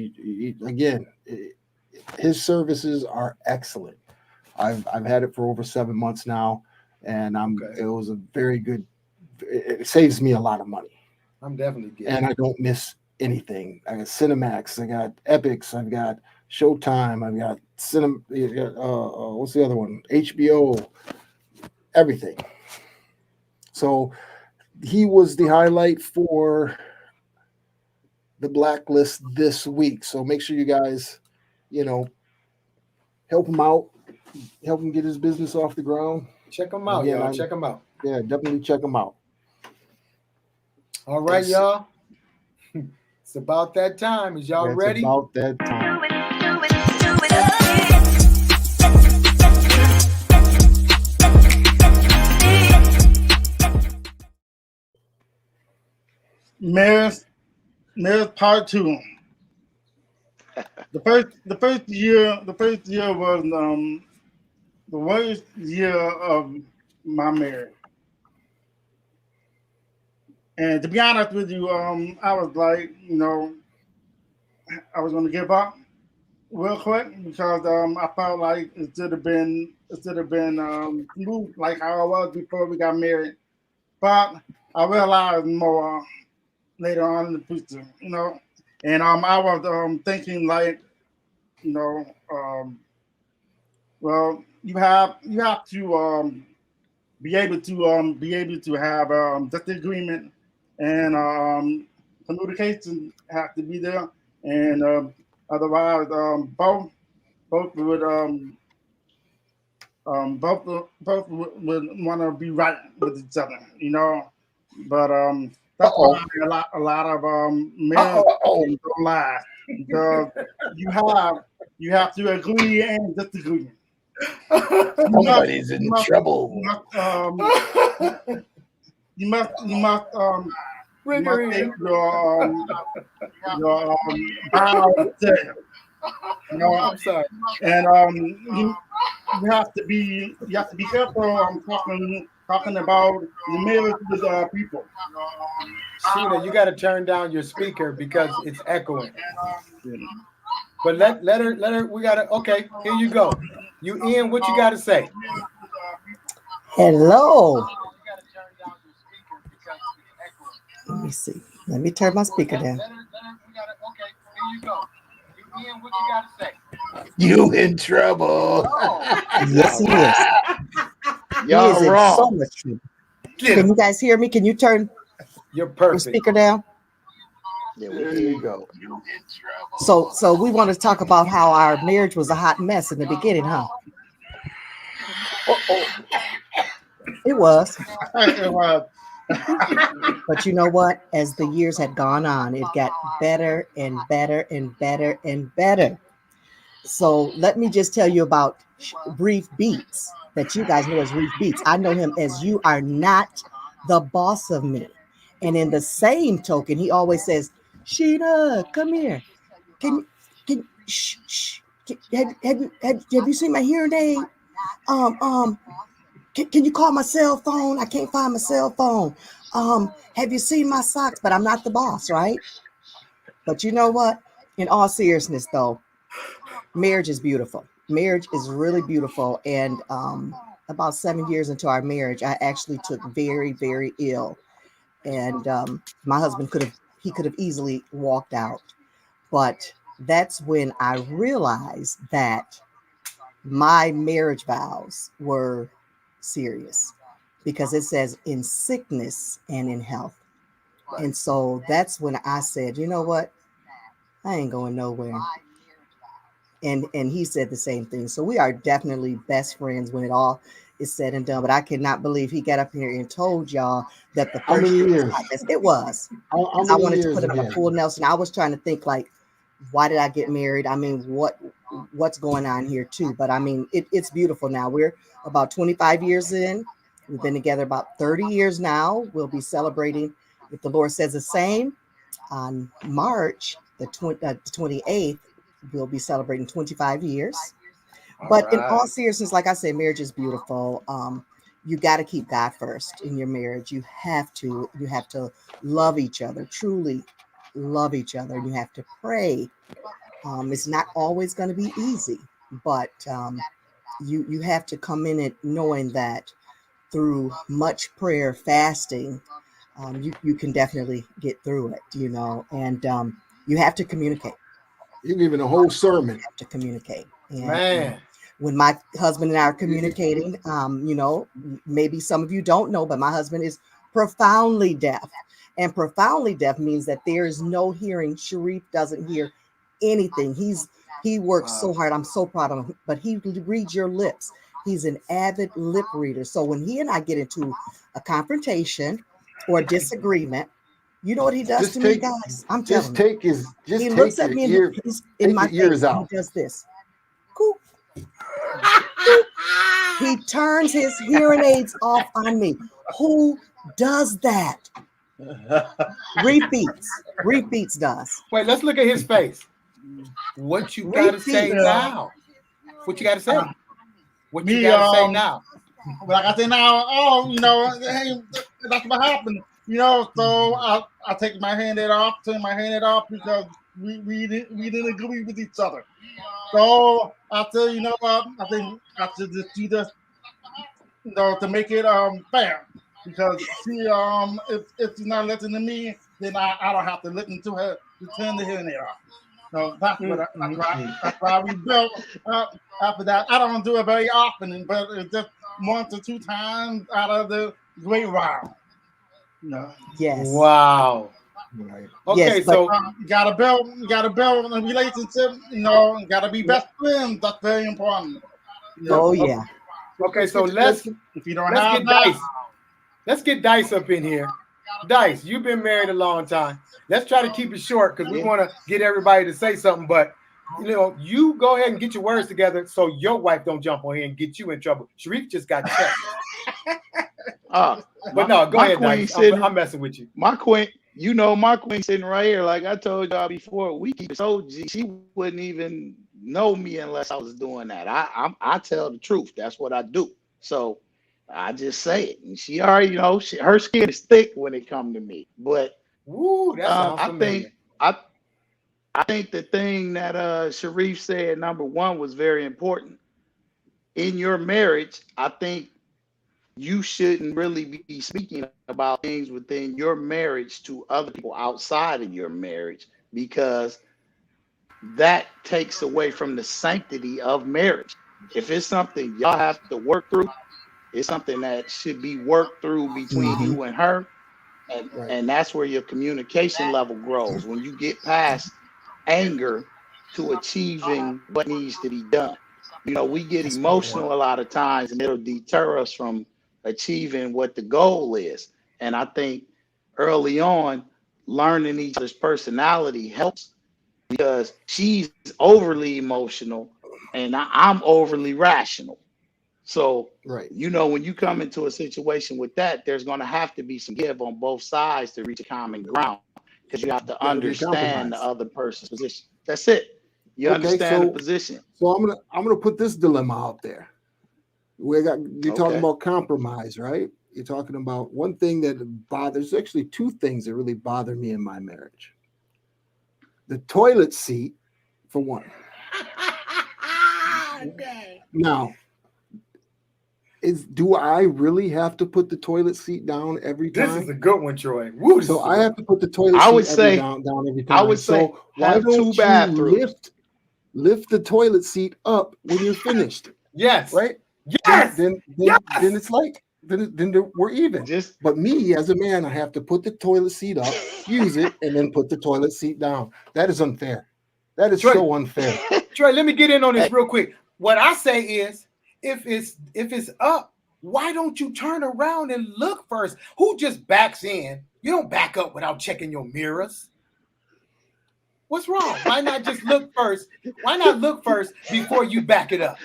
his services are excellent. I've had it for over 7 months now, and it was a very good. It saves me a lot of money. I'm definitely getting and I don't miss anything. I got Cinemax, I got Epics, I've got Showtime, I've got what's the other one? HBO, everything. So he was the highlight for the blacklist this week. So make sure you guys, help him out, help him get his business off the ground. Check him out, y'all. Check him out. Yeah, definitely check him out. All right, y'all. It's about that time. Is y'all ready? It's about that time. Mayor's part 2. The first year was the worst year of my marriage. And to be honest with you, I was like, I was going to give up real quick, because I felt like it should have been smooth like how I was before we got married. But I realized more later on in the future, you know. And I was thinking like, you know, well, you have to be able to have disagreement, and communication have to be there, and otherwise both would want to be right with each other, you know. But that's Uh-oh. why a lot of marriage Uh-oh. don't last, because you have to agree and disagree. Somebody's in You must, trouble. you must, you must take your vow there, you know. I'm sorry. And you have to be careful. I'm talking about the marriage with people. Sheena, you got to turn down your speaker because it's echoing. Yeah. But let her. We got to. Okay, here you go. You Ian, what you got to say? Hello. Let me see. Let me turn my speaker down. You in trouble. Yes, he is. He Y'all is in wrong. so much trouble. Get Can him. you guys hear me? Can you turn You're your perfect. speaker down? Yeah, There you go. So we want to talk about how our marriage was a hot mess in the beginning, huh? It was. But you know what? As the years had gone on, it got better and better and better and better. So let me just tell you about Brief Beats, that you guys know as Brief Beats. I know him as You Are Not the Boss of Me. And in the same token, he always says, Sheena, come here. Shh, shh. Have you seen my hearing aid? Can you call my cell phone? I can't find my cell phone. Have you seen my socks? But I'm not the boss, right? But you know what? In all seriousness, though, marriage is beautiful. Marriage is really beautiful. And about 7 years into our marriage, I actually took very, very ill. And my husband could have easily walked out. But that's when I realized that my marriage vows were serious, because it says in sickness and in health. And so that's when I said, you know what? I ain't going nowhere. And he said the same thing. So we are definitely best friends when it all is said and done. But I cannot believe he got up here and told y'all that the How first many year was years? hot mess. It was. How I many wanted to years put him on a again? full Nelson. I was trying to think like, why did I get married? I mean, what's going on here too? But I mean, it's beautiful now. We're about 25 years in. We've been together about 30 years now. We'll be celebrating, if the Lord says the same, on March the 28th. We'll be celebrating 25 years. But in all seriousness, like I said, marriage is beautiful. You got to keep God first in your marriage. You have to love each other, truly love each other. You have to pray. It's not always going to be easy, but you have to come in it knowing that through much prayer, fasting, you can definitely get through it, you know. And you have to communicate. You're giving a whole sermon. You have to communicate. And Man. when my husband and I are communicating, you know, maybe some of you don't know, but my husband is profoundly deaf. And profoundly deaf means that there is no hearing. Sharif doesn't hear anything. He works so hard. I'm so proud of him, but he reads your lips. He's an avid lip reader. So when he and I get into a confrontation or a disagreement, you know what he does Just to me, take- guys? I'm Just telling you. take He take looks at your me ear, in take my your ears face and out. he does this. Cool. He turns his hearing aids off on me. Who does that? Repeats does. Wait, let's look at his face. What you got to say Repeats. now? What you got to say? What you Me, got to say now? like I say now, you know, hey, that's what happened. You know, so I take my hand off, turn my hand off, because we didn't agree with each other. So I tell you know what, I think I should just do this, you know, to make it fair. because she if she's not listening to me, then I don't have to listen to her to turn the hearing aid off. So that's that's why we built after that. I don't do it very often, but it's just once or two times out of the great while. No. Yes. Wow. Right. Okay, Yes, but- so You gotta build a relationship. You know, you gotta be best friends. That's very important. Oh yeah. okay, so let's If you don't get have that, Dice. Let's get Dice up in here. Dice, you've been married a long time. Let's try to keep it short because we want to get everybody to say something. But you go ahead and get your words together so your wife don't jump on here and get you in trouble. Sharif just got checked. But no, go ahead, Dice. I'm messing with you. My queen, my queen sitting right here. Like I told y'all before, we keep it so G. She wouldn't even know me unless I was doing that. I tell the truth. That's what I do. So I just say it, and she already her skin is thick when it comes to me. But Woo, that sounds familiar. I think the thing that Sharif said, number one, was very important. In your marriage, I think you shouldn't really be speaking about things within your marriage to other people outside of your marriage, because that takes away from the sanctity of marriage. If it's something y'all have to work through, it's something that should be worked through between you and her. And that's where your communication level grows. When you get past anger to achieving what needs to be done. We get emotional a lot of times, and it'll deter us from achieving what the goal is. And I think early on, learning each other's personality helps, because she's overly emotional and I'm overly rational. So, when you come into a situation with that, there's going to have to be some give on both sides to reach a common ground, because you have to understand the other person's position. That's it. You understand the position. So I'm gonna put this dilemma out there. You're talking about compromise, right? You're talking about one thing that bothers. Actually, two things that really bother me in my marriage. The toilet seat, for one. Now, do I really have to put the toilet seat down every time? This is a good one, Troy. Woo, so I have to put the toilet seat down every time. I would say, so why don't you lift the toilet seat up when you're finished? Yes. Right? Yes. Then it's like then we're even. But me as a man, I have to put the toilet seat up, use it, and then put the toilet seat down. That is unfair. That is so unfair. Troy, let me get in on this real quick. What I say is, if it's up, why don't you turn around and look first? Who just backs in? You don't back up without checking your mirrors. What's wrong? Why not just look first? Why not look first before you back it up?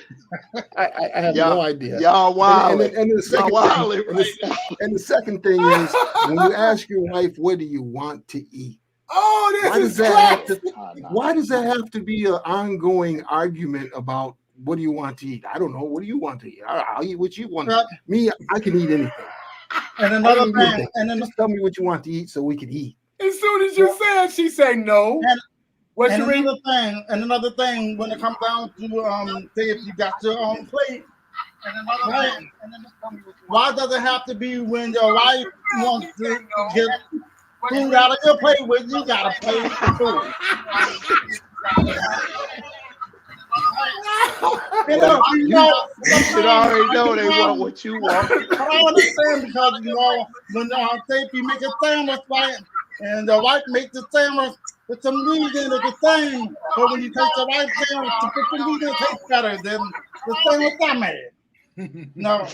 I have no idea. Y'all wild. And the second thing is, when you ask your wife, what do you want to eat? Oh, why does that have to be an ongoing argument about what do you want to eat? I don't know. What do you want to eat? I'll eat what you want. Me, I can eat anything. And another thing, just tell me what you want to eat so we can eat. As soon as you said, she said no. Another thing, when it comes down to say if you got your own plate, why does it have to be when your wife wants to get food out of your plate when you got a plate for food? You should already know they want what you want. I understand, because when say if you make a sandwich, right, and the wife makes the sandwich with some meat in it, the same. But when you take the wife's sandwich to put some meat in, it tastes better than the sandwich I made. No.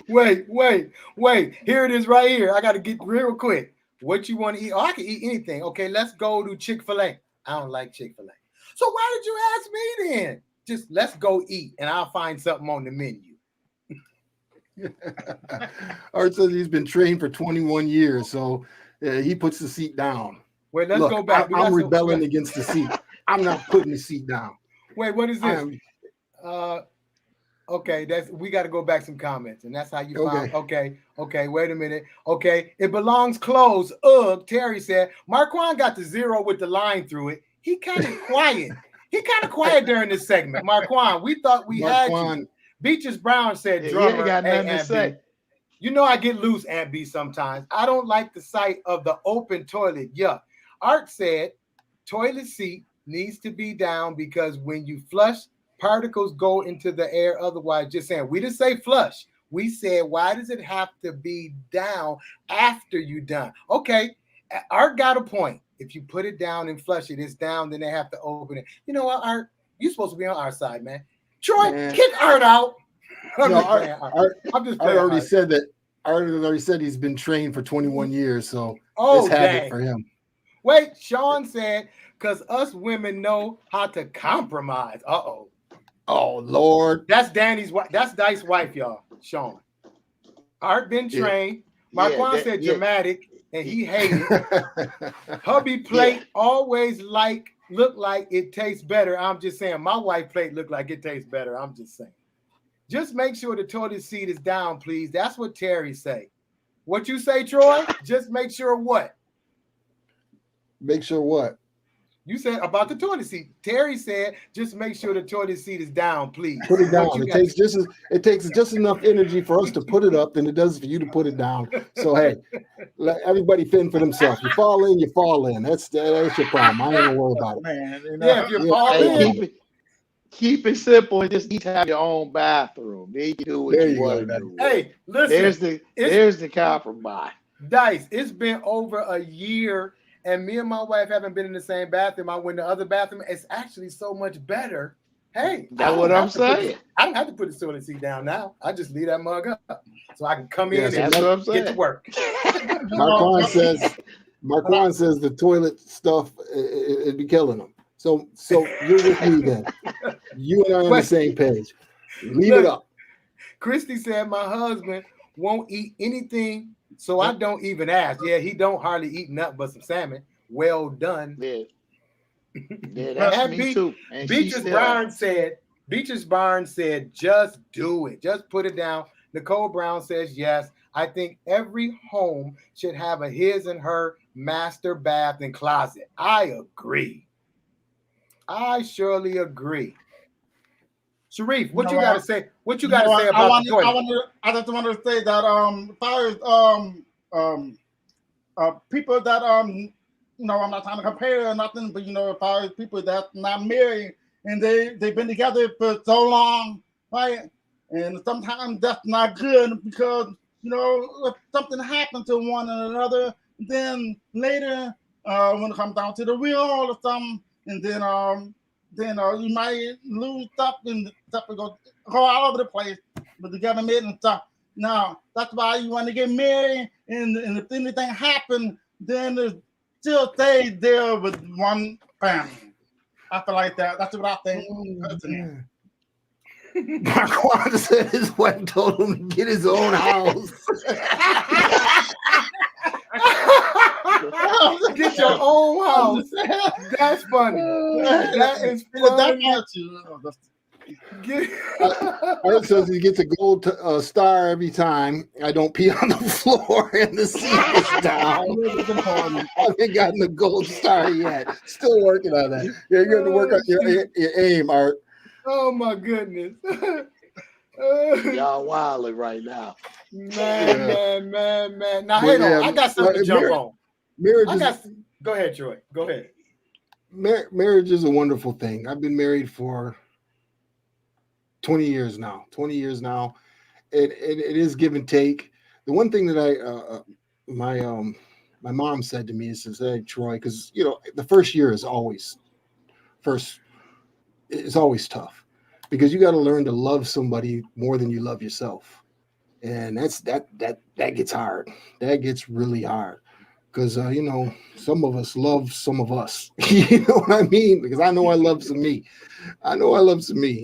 Wait. Here it is right here. I got to get real quick. What you want to eat? Oh, I can eat anything. Okay, let's go to Chick-fil-A. I don't like Chick-fil-A. So why did you ask me then? Just let's go eat, and I'll find something on the menu. Art says he's been trained for 21 years, so he puts the seat down. Wait, let's go back. I'm rebelling against the seat. I'm not putting the seat down. Wait, what is this? Okay, we got to go back some comments, and that's how you find. Okay, wait a minute. Okay, it belongs closed. Terry said Marquand got the 0 with the line through it. He kind of quiet. During this segment. Marquand, we thought we had you. Beaches Brown said, Yeah, he drummer, ain't got hey, nothing to Aunt say. B, you know I get loose, Aunt B, sometimes. I don't like the sight of the open toilet. Yuck. Art said, toilet seat needs to be down because when you flush, particles go into the air. Otherwise, just saying, we didn't say flush. We said, why does it have to be down after you done? Okay, Art got a point. If you put it down and flush it, it's down, then they have to open it. You know what, Art? You're supposed to be on our side, man. Troy, Man. kick Art out. I'm No, just playing, Art. I'm just I playing, already Art. said that. Art already said he's been trained for 21 years, so Oh, it's habit dang. for him. Wait, Sean said, because us women know how to compromise. Uh-oh. Oh, Lord. That's Danny's wife. That's Dice's wife, y'all. Sean. Art been Yeah. trained. Yeah, Marquand said yeah. dramatic, and he hated. Hubby plate always look like it tastes better. I'm just saying, my wife plate look like it tastes better. I'm just saying. Just make sure the toilet seat is down, please. That's what Terry say. What you say, Troy? Just make sure what? Make sure what? You said about the toilet seat. Terry said, just make sure the toilet seat is down, please. Put it down. What you It got- takes just enough energy for us to put it up than it does for you to put it down. So hey, let everybody fend for themselves. You fall in, you fall in. That's your problem. I ain't gonna worry about it. Man, you know, Yeah, if you're all Hey, in, keep it simple and just need to have your own bathroom. Then you do what There you you want go, to do. hey, listen. There's the compromise. Dice, it's been over a year, and me and my wife haven't been in the same bathroom. I went to the other bathroom. It's actually so much better. Hey, That's what I'm saying. I don't have to put the toilet seat down now. I just leave that mug up so I can come Yes, in and That's what I'm get to saying. work. Marquand says the toilet stuff it be killing them. So you're with me then. You and I on the same page. Leave it up. Christy said my husband won't eat anything, so I don't even ask. Yeah, he don't hardly eat nothing but some salmon. Well done. Yeah, that's And me too. And Beaches Barnes said, just do it. Just put it down. Nicole Brown says, yes. I think every home should have a his and her master bath and closet. I agree. I surely agree. Sharif, what you got to say? What you got to say about the toilet? I just want to say that people that I'm not trying to compare or nothing, but if I was people that not married and they've been together for so long, right? And sometimes that's not good because if something happens to one another, then later when it comes down to the real or something, and then you might lose stuff and stuff will go all over the place with the government and stuff. Now that's why you want to get married, and if anything happens, then it's still stay there with one family. I feel like that. That's what I think. Marquand said his wife told him to get his own house. Get your own house. That's funny. That is funny. Art says he gets a gold star every time. I don't pee on the floor and the seat is down. I haven't gotten a gold star yet. Still working on that. You're going to work on your aim, Art. Oh my goodness. Y'all wilding right now. Man. Now, hold on. I got something to jump on. Go ahead, Troy. Go ahead. Marriage is a wonderful thing. I've been married for 20 years now. It is give and take. The one thing that my mom said to me is, "Hey, Troy, because the first year is always tough because you got to learn to love somebody more than you love yourself, and that gets hard. That gets really hard because some of us love some of us. You know what I mean? Because I know I love some me.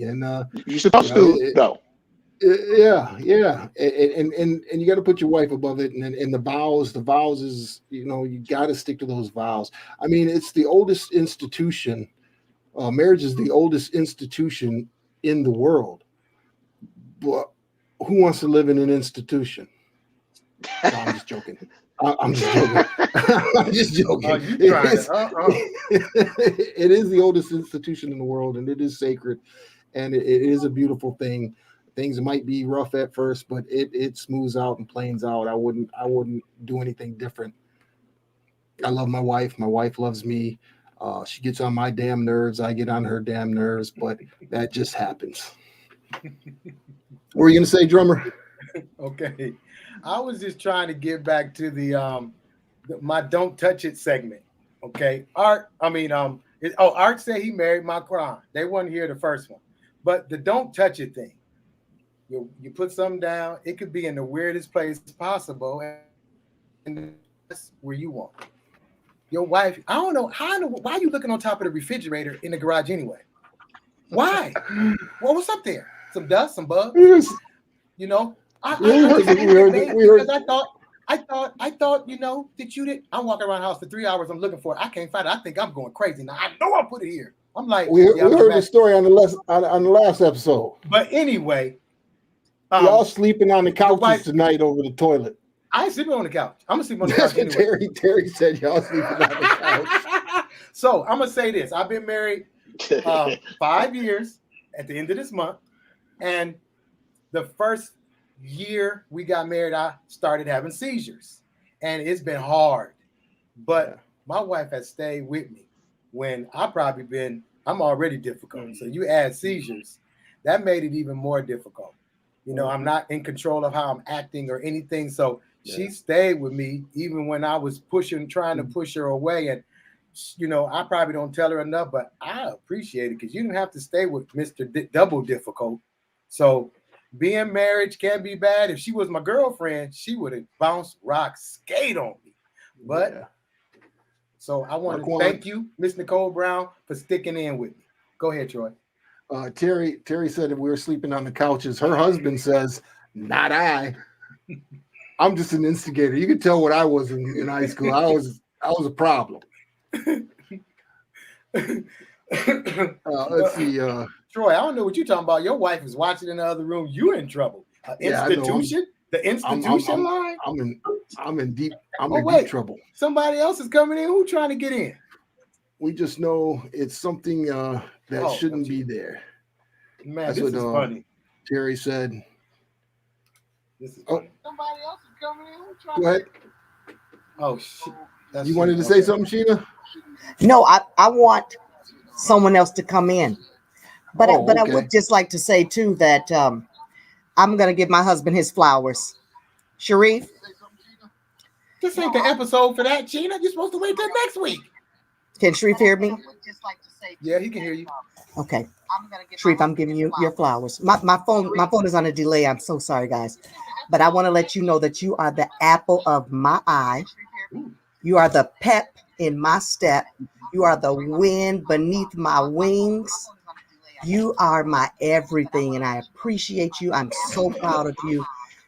And You're supposed to though. Yeah, and you got to put your wife above it, and the vows is you got to stick to those vows. I mean, it's the oldest institution. Marriage is the oldest institution in the world, but who wants to live in an institution? No, I'm just joking. I'm just joking. It is the oldest institution in the world, and it is sacred, and it is a beautiful thing Things might be rough at first, but it smooths out and planes out. I wouldn't do anything different. I love my wife. My wife loves me. She gets on my damn nerves. I get on her damn nerves, but that just happens. What were you gonna say, drummer? Okay, I was just trying to get back to my "Don't Touch It" segment. Okay, Art said he married my crime. They wasn't here the first one, but the "Don't Touch It" thing. You put something down. It could be in the weirdest place possible, and that's where you want it. Your wife. I don't know why are you looking on top of the refrigerator in the garage anyway. Why? Well, what's up there? Some dust, some bugs. You know, I thought, you know, that you did. I'm walking around the house for 3 hours. I'm looking for it. I can't find it. I think I'm going crazy. Now I know I put it here. I'm like, we heard the story on the last episode. But anyway, y'all sleeping on the couches tonight over the toilet. I ain't sleeping on the couch. I'm gonna sleep on the couch anyway. Terry said y'all sleeping on the couch. So I'm gonna say this: I've been married 5 years at the end of this month, and the first year we got married, I started having seizures, and it's been hard. But my wife has stayed with me when I'm already difficult. So you add seizures, that made it even more difficult. You know, I'm not in control of how I'm acting or anything. So she stayed with me even when I was trying to push her away. And, you know, I probably don't tell her enough, but I appreciate it because you didn't have to stay with Mr. Double Difficult. So being married can be bad. If she was my girlfriend, she would have bounced, rock, skate on me. But so I want to thank you, Miss Nicole Brown, for sticking in with me. Go ahead, Troy. Terry said that we were sleeping on the couches. Her husband says, "Not I. I'm just an instigator." You can tell what I was in high school. I was a problem. Let's see. Troy, I don't know what you're talking about. Your wife is watching in the other room. You're in trouble. Institution? The institution line? I'm in deep trouble. Somebody else is coming in. Who trying to get in? We just know it's something that shouldn't be there. Man, this is funny. Terry said. This is funny. Somebody else is coming in. Who trying Go ahead. Oh shit. You wanted to say something, Sheena? No, I want someone else to come in. But I would just like to say too that I'm gonna give my husband his flowers. Sharif. This ain't the episode for that, Sheena. You're supposed to wait till next week. Can Sharif hear me? Yeah, he can hear you. Okay. Sharif, I'm giving you your flowers. My phone is on a delay. I'm so sorry, guys. But I want to let you know that you are the apple of my eye. You are the pep in my step. You are the wind beneath my wings. You are my everything, and I appreciate you. I'm so proud of you.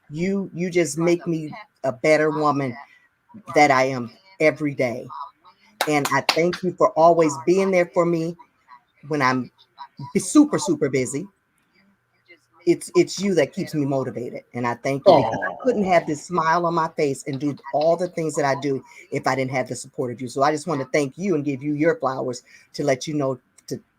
You just make me a better woman that I am every day. And I thank you for always being there for me when I'm super, super busy. It's you that keeps me motivated. And I thank you because I couldn't have this smile on my face and do all the things that I do if I didn't have the support of you. So I just want to thank you and give you your flowers to let you know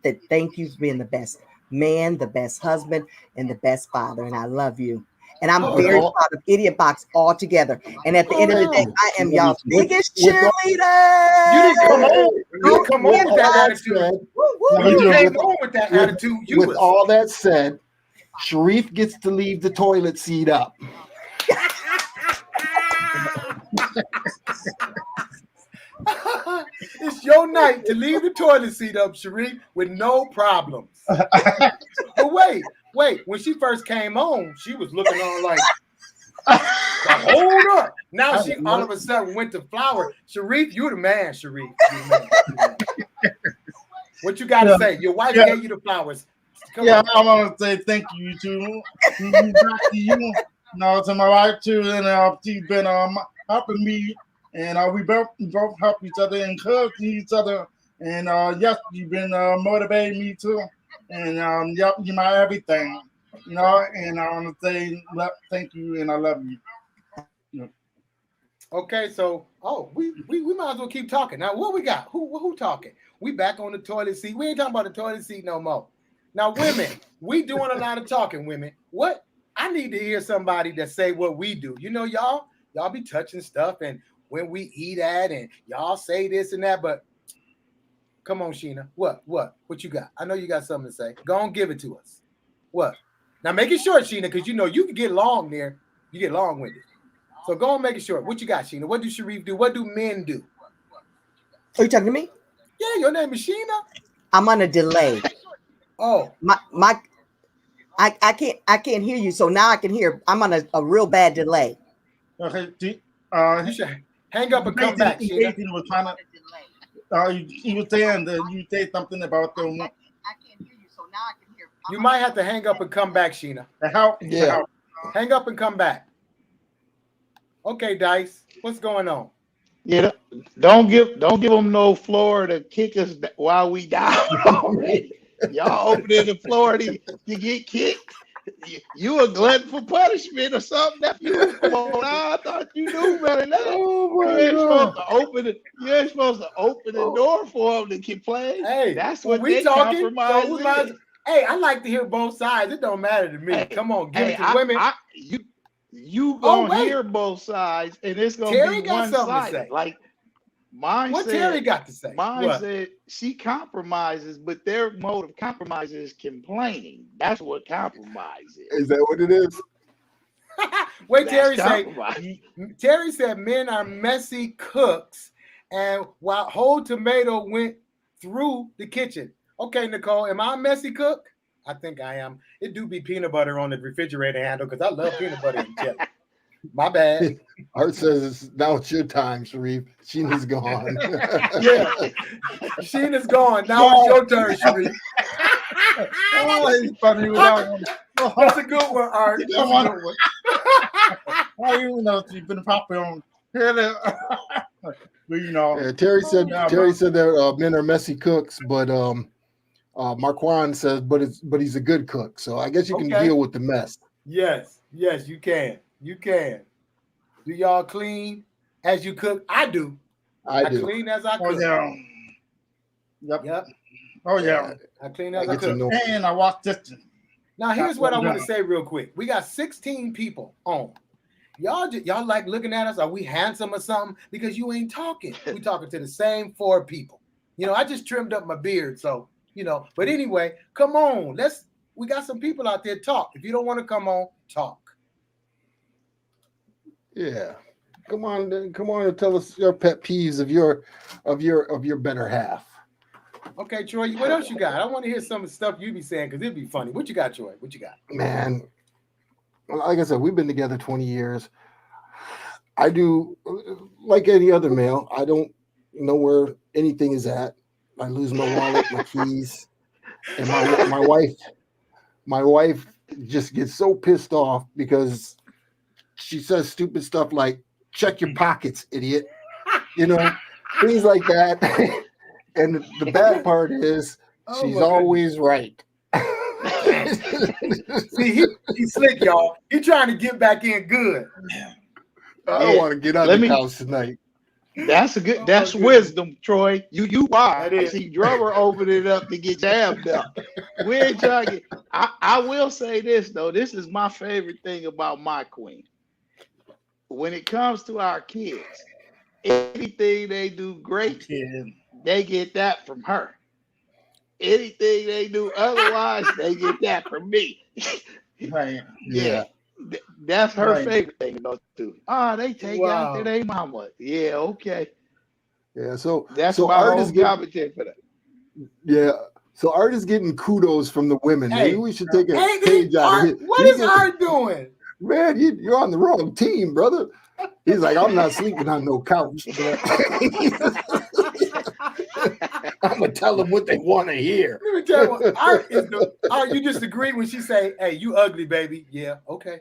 that thank you for being the best man, the best husband, and the best father. And I love you. And I'm very proud of Idiotbox altogether. And at the end of the day, I am y'all's biggest cheerleader. You didn't come on with that attitude. You came on with that attitude. With all that said, Sharif gets to leave the toilet seat up. It's your night to leave the toilet seat up, Sharif, with no problems. But wait. When she first came on, she was looking on like, hold up. Now she all of a sudden went to flower. Sharif, you the man, Sharif. What you got to say? Your wife gave you the flowers. Come on. I want to say thank you to you. No, to my wife too, and she's been helping me, and we both help each other, encourage each other, and yes, you've been motivating me too. And yep, you're my everything, you know. And I want to say thank you, and I love you. Yep. Okay, so we might as well keep talking. Now, what we got? Who talking? We back on the toilet seat. We ain't talking about the toilet seat no more. Now, women, we doing a lot of talking, women. What? I need to hear somebody that say what we do. You know, y'all be touching stuff and when we eat at and y'all say this and that, but come on, Sheena. What you got? I know you got something to say. Go on, give it to us. What? Now make it short, Sheena, because you know you can get long there. You get long with it. So go on, make it short. What you got, Sheena? What do Sharif do? What do men do? Are you talking to me? Yeah, your name is Sheena. I'm on a delay. Oh, I can't hear you. So now I can hear. I'm on a real bad delay. Okay. you should hang up and come back, Sheena. He was trying to. He was saying that you say something about the. I can't hear you. So now I can hear. You might have to hang up and come back, Sheena. Yeah. Hang up and come back. Okay, Dice. What's going on? Yeah, don't give them no floor to kick us while we down already. Y'all opening the floor to get kicked. You a glutton for punishment or something? Come on, I thought you knew better than that. Oh You ain't supposed to open it. You ain't supposed to open the door for them to complain. Hey, that's what we they talking. compromise is. Hey, I like to hear both sides. It don't matter to me. Hey, come on, give it to women. You gonna hear both sides, and it's gonna Terry be got something to one-sided. say. Like mine What said, Terry got to say? Mine said she compromises, but their mode of compromise is complaining. That's what compromise is. Is that what it is? Wait, That's Terry said men are messy cooks, and while whole tomato went through the kitchen. Okay, Nicole, am I a messy cook? I think I am. It do be peanut butter on the refrigerator handle because I love peanut butter and jelly. My bad. Art says now it's your time, Sharif. Sheena's gone. Yeah. Sheena's gone. Now it's your turn, Sharif. Oh, he's funny with that one. That's a good one, Art. That's a good one. I even know you've been popular on here. But you know. Yeah, Terry said that men are messy cooks, but Marquand says, but he's a good cook. So I guess you can deal with the mess. Yes, you can. You can. Do y'all clean as you cook? I do. I do. Clean as I cook. Oh yeah. Yep. Oh yeah. I clean as I cook. And I walk distance. Now here's what I want to say real quick. We got 16 people on. Y'all like looking at us? Are we handsome or something? Because you ain't talking. We talking to the same 4 people. You know, I just trimmed up my beard, so you know. But anyway, come on. We got some people out there. Talk. If you don't want to come on, talk. Yeah. Come on and tell us your pet peeves of your better half. Okay, Troy, what else you got? I want to hear some of the stuff you be saying because it'd be funny. What you got, Troy? What you got? Man, like I said, we've been together 20 years. I do, like any other male, I don't know where anything is at. I lose my wallet, my keys, and my wife just gets so pissed off because she says stupid stuff like, check your pockets, idiot. You know, things like that. And the bad part is she's always right. See, he's slick, y'all. He trying to get back in good. I don't want to get out of the house tonight. That's wisdom, Troy. You are. I see Drummer open it up to get jammed up. We ain't trying to get, I will say this though. This is my favorite thing about my queen. When it comes to our kids, anything they do great, they get that from her. Anything they do otherwise, they get that from me. Right. Yeah. That's her favorite thing about too. They take after their mama. Yeah, okay. Yeah, so that's my Art whole commentary for that. Yeah. So Art is getting kudos from the women. Maybe we should take a page out of it. What is Art doing? Man, you're on the wrong team, brother. He's like, I'm not sleeping on no couch. I'm gonna tell them what they want to hear. Let me tell you what, Art, you just agree when she say, "Hey, you ugly, baby." Yeah, okay.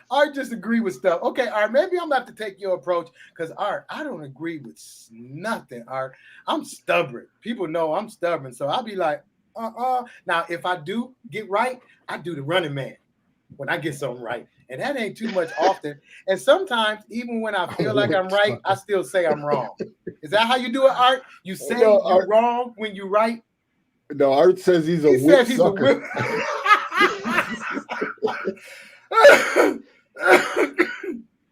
Art just agree with stuff. Okay, Art, maybe I'm gonna have to take your approach because Art, I don't agree with nothing. Art, I'm stubborn. People know I'm stubborn, so I'll be like, Now, if I do get right, I do the running man when I get something right. And that ain't too much often. And sometimes, even when I feel like I'm right, I still say I'm wrong. Is that how you do it, Art? You say you're wrong when you're right? No, Art says he's a He whip says he's a sucker. whip.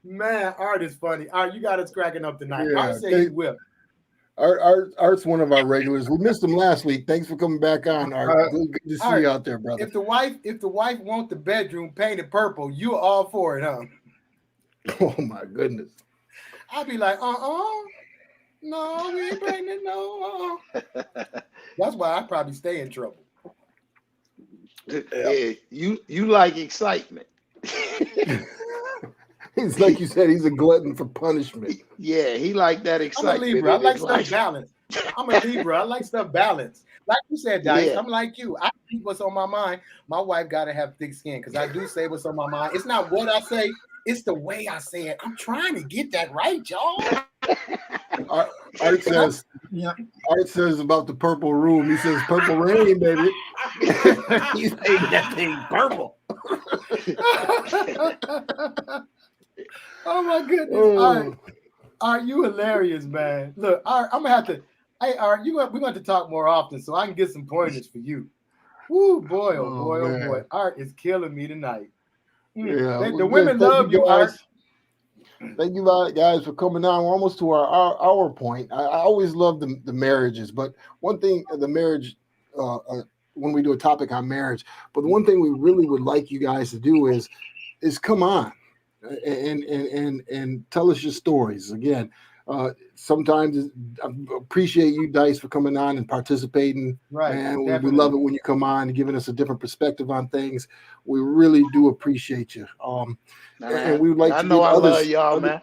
Man, Art is funny. Art, you got us cracking up tonight. Yeah, Art said he whipped. Art's one of our regulars. We missed him last week. Thanks for coming back on, Art. Good to see you out there, brother. If the wife wants the bedroom painted purple, you all for it, huh? Oh my goodness. I'd be like, no, we ain't painting it, no. That's why I'd probably stay in trouble. Yeah, you like excitement. He's like you said, he's a glutton for punishment. Yeah, he like that excitement. I'm a Libra. I like stuff balanced. I'm a Libra. I like stuff balanced. Like you said, Dice, Yeah. I'm like you. I keep what's on my mind. My wife got to have thick skin because I do say what's on my mind. It's not what I say. It's the way I say it. I'm trying to get that right, y'all. Art says about the purple room. He says purple rain, baby. He's saying that thing purple. Oh my goodness. Art, you hilarious, man. Look, Art, I'm gonna have to. Hey, Art, we're going to talk more often so I can get some pointers for you. Woo, boy, oh boy, oh boy. Art is killing me tonight. Yeah, the women love you, Art. Thank you, guys, for coming on. We're almost to our point. I always love the marriages, but one thing, the marriage, when we do a topic on marriage, but the one thing we really would like you guys to do is come on and tell us your stories. Again, sometimes I appreciate you, Dice, for coming on and participating. Right. And we love it when you come on and giving us a different perspective on things. We really do appreciate you. And we would like to know I love y'all, man.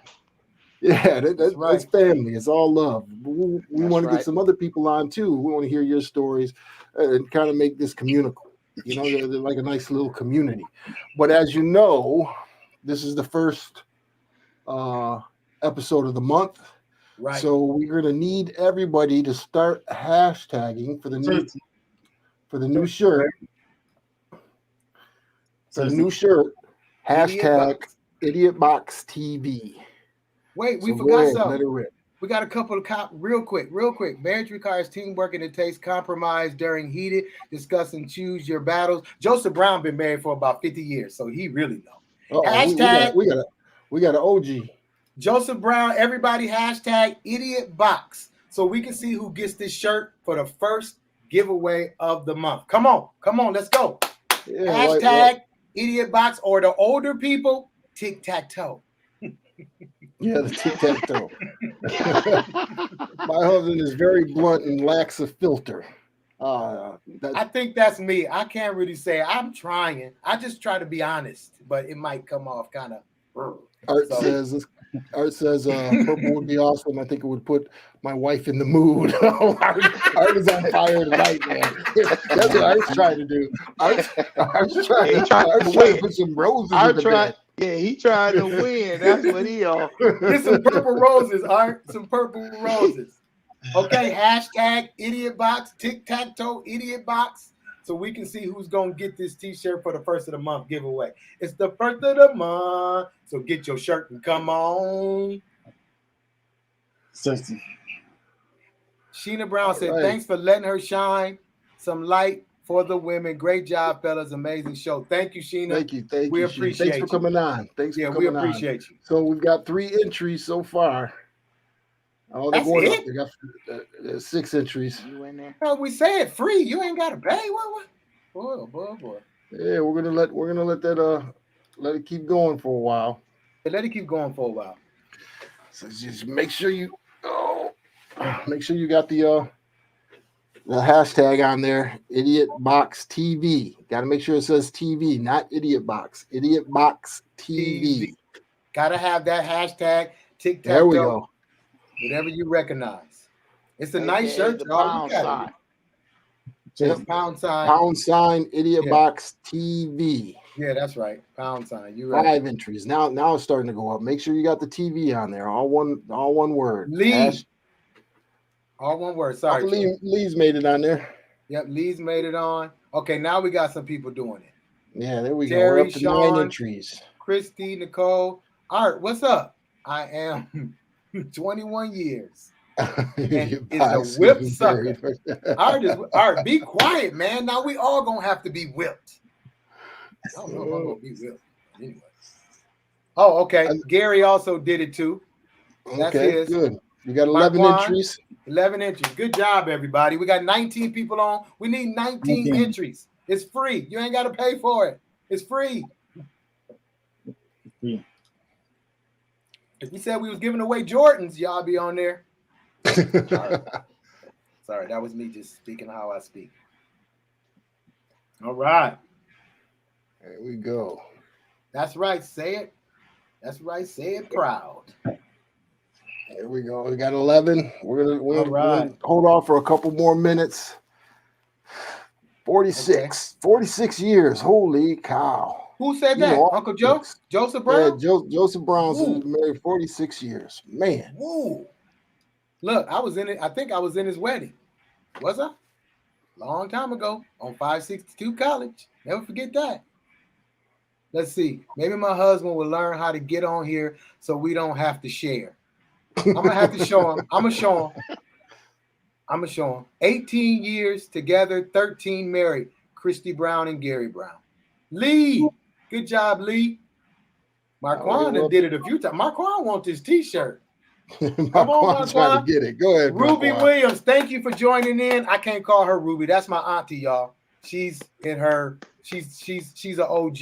Yeah, that's right. That's family. It's all love. We want to get some other people on too. We want to hear your stories and kind of make this communal. You know, they're like a nice little community. But as you know, this is the first episode of the month. Right. So we're going to need everybody to start hashtagging for the new shirt. For the new shirt, hashtag Idiotbox TV. Wait, we forgot something. We got a couple of real quick. Marriage requires teamwork and it takes compromise during heated discussing. Choose your battles. Joseph Brown been married for about 50 years, so he really know. Hashtag we got an OG. Joseph Brown. Everybody hashtag Idiotbox so we can see who gets this shirt for the first giveaway of the month. Come on, let's go. Yeah, hashtag Idiotbox, or the older people, tic-tac-toe. Yeah, the tic-tac-toe. My husband is very blunt and lacks a filter. I think that's me. I can't really say. I'm trying. I just try to be honest, but it might come off kind of. Art says purple would be awesome. I think it would put my wife in the mood. Art is on fire tonight, man. That's what Art's trying to do. Art's trying to put some roses in the bed. Yeah, he trying to win. That's what he on. Get some purple roses, Art. Some purple roses. Okay, hashtag Idiotbox, tic-tac-toe Idiotbox, so we can see who's going to get this t-shirt for the first of the month giveaway. It's the first of the month, so get your shirt and come on. Sheena Brown said, thanks for letting her shine some light for the women. Great job, fellas. Amazing show. Thank you, Sheena. Thank you. We appreciate you. Thanks for coming on. We appreciate you. So we've got 3 entries so far. That's it? They got 6 entries. You in there? No, we said free. You ain't got to pay. What? Boy. Yeah, we're gonna let that let it keep going for a while. Let it keep going for a while. So just make sure you got the hashtag on there, Idiotbox TV. Got to make sure it says TV, not Idiotbox. Idiotbox TV. Got to have that hashtag. TikTok. There we go. Whatever you recognize. It's a nice shirt, y'all. Pound sign. Pound sign, Idiotbox TV. Yeah, that's right. Pound sign. You right. 5 entries. Now it's starting to go up. Make sure you got the TV on there. All one word. All one word. Sorry. Lee's made it on there. Yep, Lee's made it on. Okay, now we got some people doing it. Yeah, there we Terry, go. We're up to Sean, 9 entries. Christy, Nicole. Art, what's up? I am 21 years. and is a whipped sucker. Art, be quiet, man. Now we all gonna have to be whipped. I don't know if I'm gonna be whipped. Anyway. Oh, okay. Gary also did it too. That's his. Good. We got 11 entries. 11 entries. Good job, everybody. We got 19 people on. We need 19 entries. It's free. You ain't got to pay for it. It's free. If we said we was giving away Jordans, y'all be on there. Sorry, that was me just speaking how I speak. All right. There we go. That's right. Say it. That's right. Say it proud. There we go. We got 11. We're gonna hold on for a couple more minutes. 46 years. Holy cow. Who said that? Uncle Joe? Joseph Brown? Yeah, Joseph Brown's been married 46 years. Man. Woo. Look, I was in it. I think I was in his wedding. Was I? Long time ago on 562 College. Never forget that. Let's see. Maybe my husband will learn how to get on here so we don't have to share. I'm gonna have to show him. I'm gonna show him. 18 years together, 13 married. Christy Brown and Gary Brown. Lee, good job, Lee. Marquand did it a few times. Marquand wants his T-shirt. Come on, trying to get it. Go ahead, Ruby Marquand. Williams. Thank you for joining in. I can't call her Ruby. That's my auntie, y'all. She's in her. She's an OG.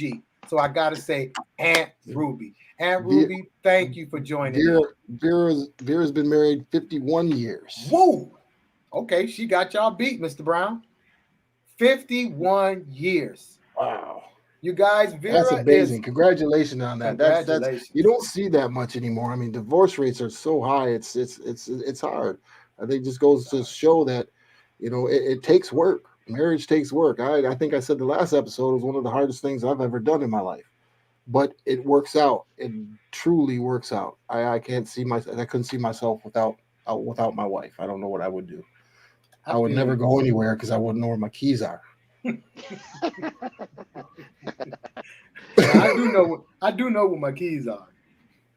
So I gotta say, Aunt Ruby. Aunt Ruby, thank you for joining in. Vera's been married 51 years. Whoa. Okay, she got y'all beat, Mr. Brown. 51 years. Wow. You guys, Vera, that's amazing. Congratulations on that. Congratulations. That's you don't see that much anymore. I mean, divorce rates are so high. It's hard. I think it just goes to show that, it takes work. Marriage takes work. I think I said the last episode was one of the hardest things I've ever done in my life, but it works out. It truly works out. I couldn't see myself without my wife. I don't know what I would do. I would never go anywhere because I wouldn't know where my keys are. I do know what my keys are.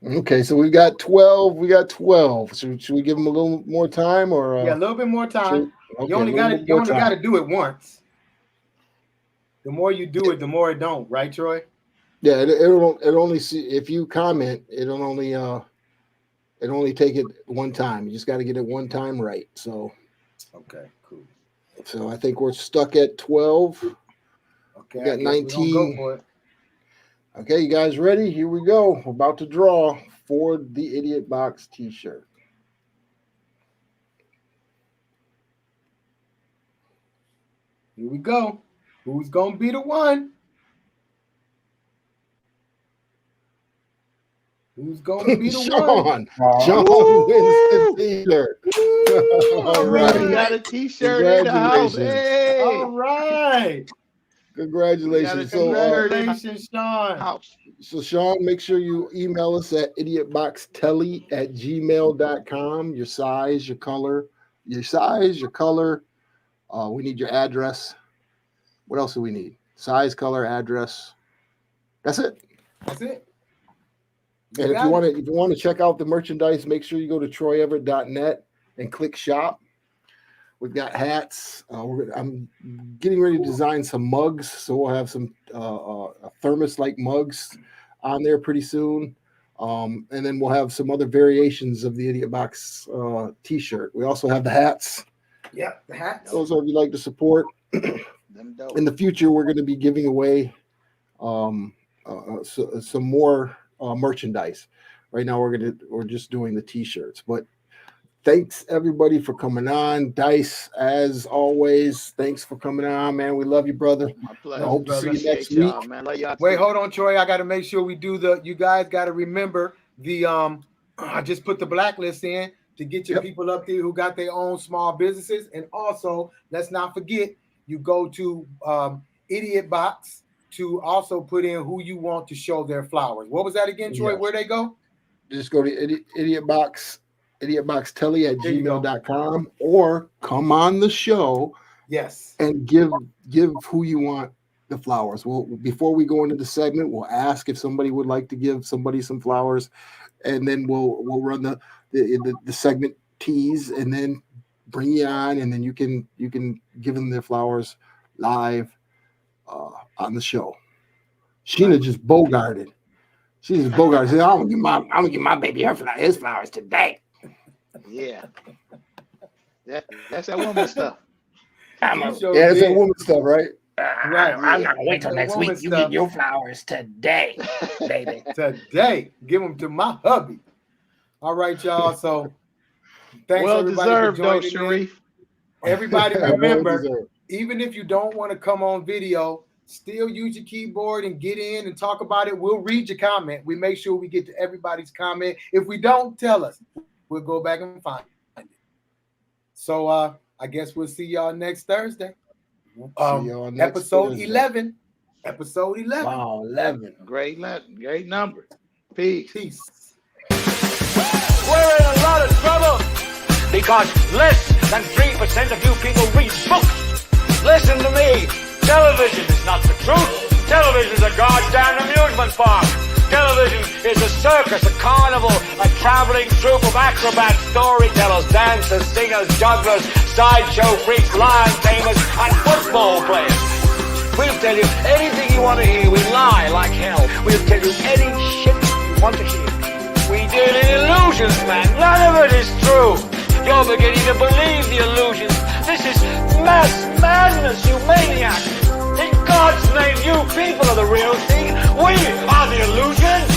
Okay, so we got 12. Should we give them a little more time, or a little bit more time? You only got to do it once. The more you do it, the more it don't, right, Troy? Yeah, it only see if you comment, it'll only take it one time. You just got to get it one time right. So okay, cool. So I think we're stuck at 12. Okay, we got 19. Go for it. Okay, you guys ready? Here we go. We're about to draw for the Idiot Box t-shirt. Here we go. Who's gonna be the one? Who's gonna be the one? Sean wins the t-shirt. All right, we got a t-shirt in the house. Hey. All right. Congratulations. Congratulations, Sean. So Sean, make sure you email us at idiotboxtelly@gmail.com. Your size, your color. We need your address. What else do we need? Size, color, address. That's it. That's it. And if you want to check out the merchandise, make sure you go to troyeverett.net and click shop. We've got hats. I'm getting ready to design some mugs, so we'll have some thermos-like mugs on there pretty soon. And then we'll have some other variations of the Idiot Box t-shirt. We also have the hats. Yeah, the hats. Those are if you'd like to support. In the future, we're going to be giving away some more merchandise. Right now, we're just doing the t-shirts. But thanks everybody for coming on. Dice, as always, thanks for coming on, man. We love you, brother. My pleasure. I hope to see you next week. Man. Wait, hold on, Troy. I got to make sure we do you guys got to remember the I just put the blacklist in to get your people up there who got their own small businesses. And also, let's not forget, you go to Idiot Box to also put in who you want to show their flowers. What was that again, Troy? Where they go? Just go to idiotboxtelly@gmail.com, or come on the show. Yes. And give who you want the flowers. Well, before we go into the segment, we'll ask if somebody would like to give somebody some flowers, and then we'll run the segment tease, and then bring you on, and then you can give them their flowers live on the show. Sheena just bogarted. She just bogarted. Said, I'm gonna give my baby his flowers today. Yeah. That's that woman stuff. It's that woman stuff, right? Right. I'm not gonna wait till That next woman week. You stuff. get your flowers today, baby. Today, give them to my hubby. All right, y'all. So thanks Well everybody deserved, for though, joining in. Sharif. Everybody Well remember, deserved. even if you don't want to come on video, still use your keyboard and get in and talk about it. We'll read your comment. We make sure we get to everybody's comment. If we don't, tell us. We'll go back and find it. So I guess we'll see y'all next Thursday. y'all next Episode Thursday. 11. Episode 11. Wow, 11. Great number. Peace. Peace. We're in a lot of trouble because less than 3% of you people read books. Listen to me. Television is not the truth. Television is a goddamn amusement park. Television is a circus, a carnival, a traveling troupe of acrobats, storytellers, dancers, singers, jugglers, sideshow freaks, lion tamers, and football players. We'll tell you anything you want to hear. We lie like hell. We'll tell you any shit you want to hear. We deal in illusions, man. None of it is true. You're beginning to believe the illusions. This is mass madness, you maniac. In God's name, you people are the real thing. We are the illusion.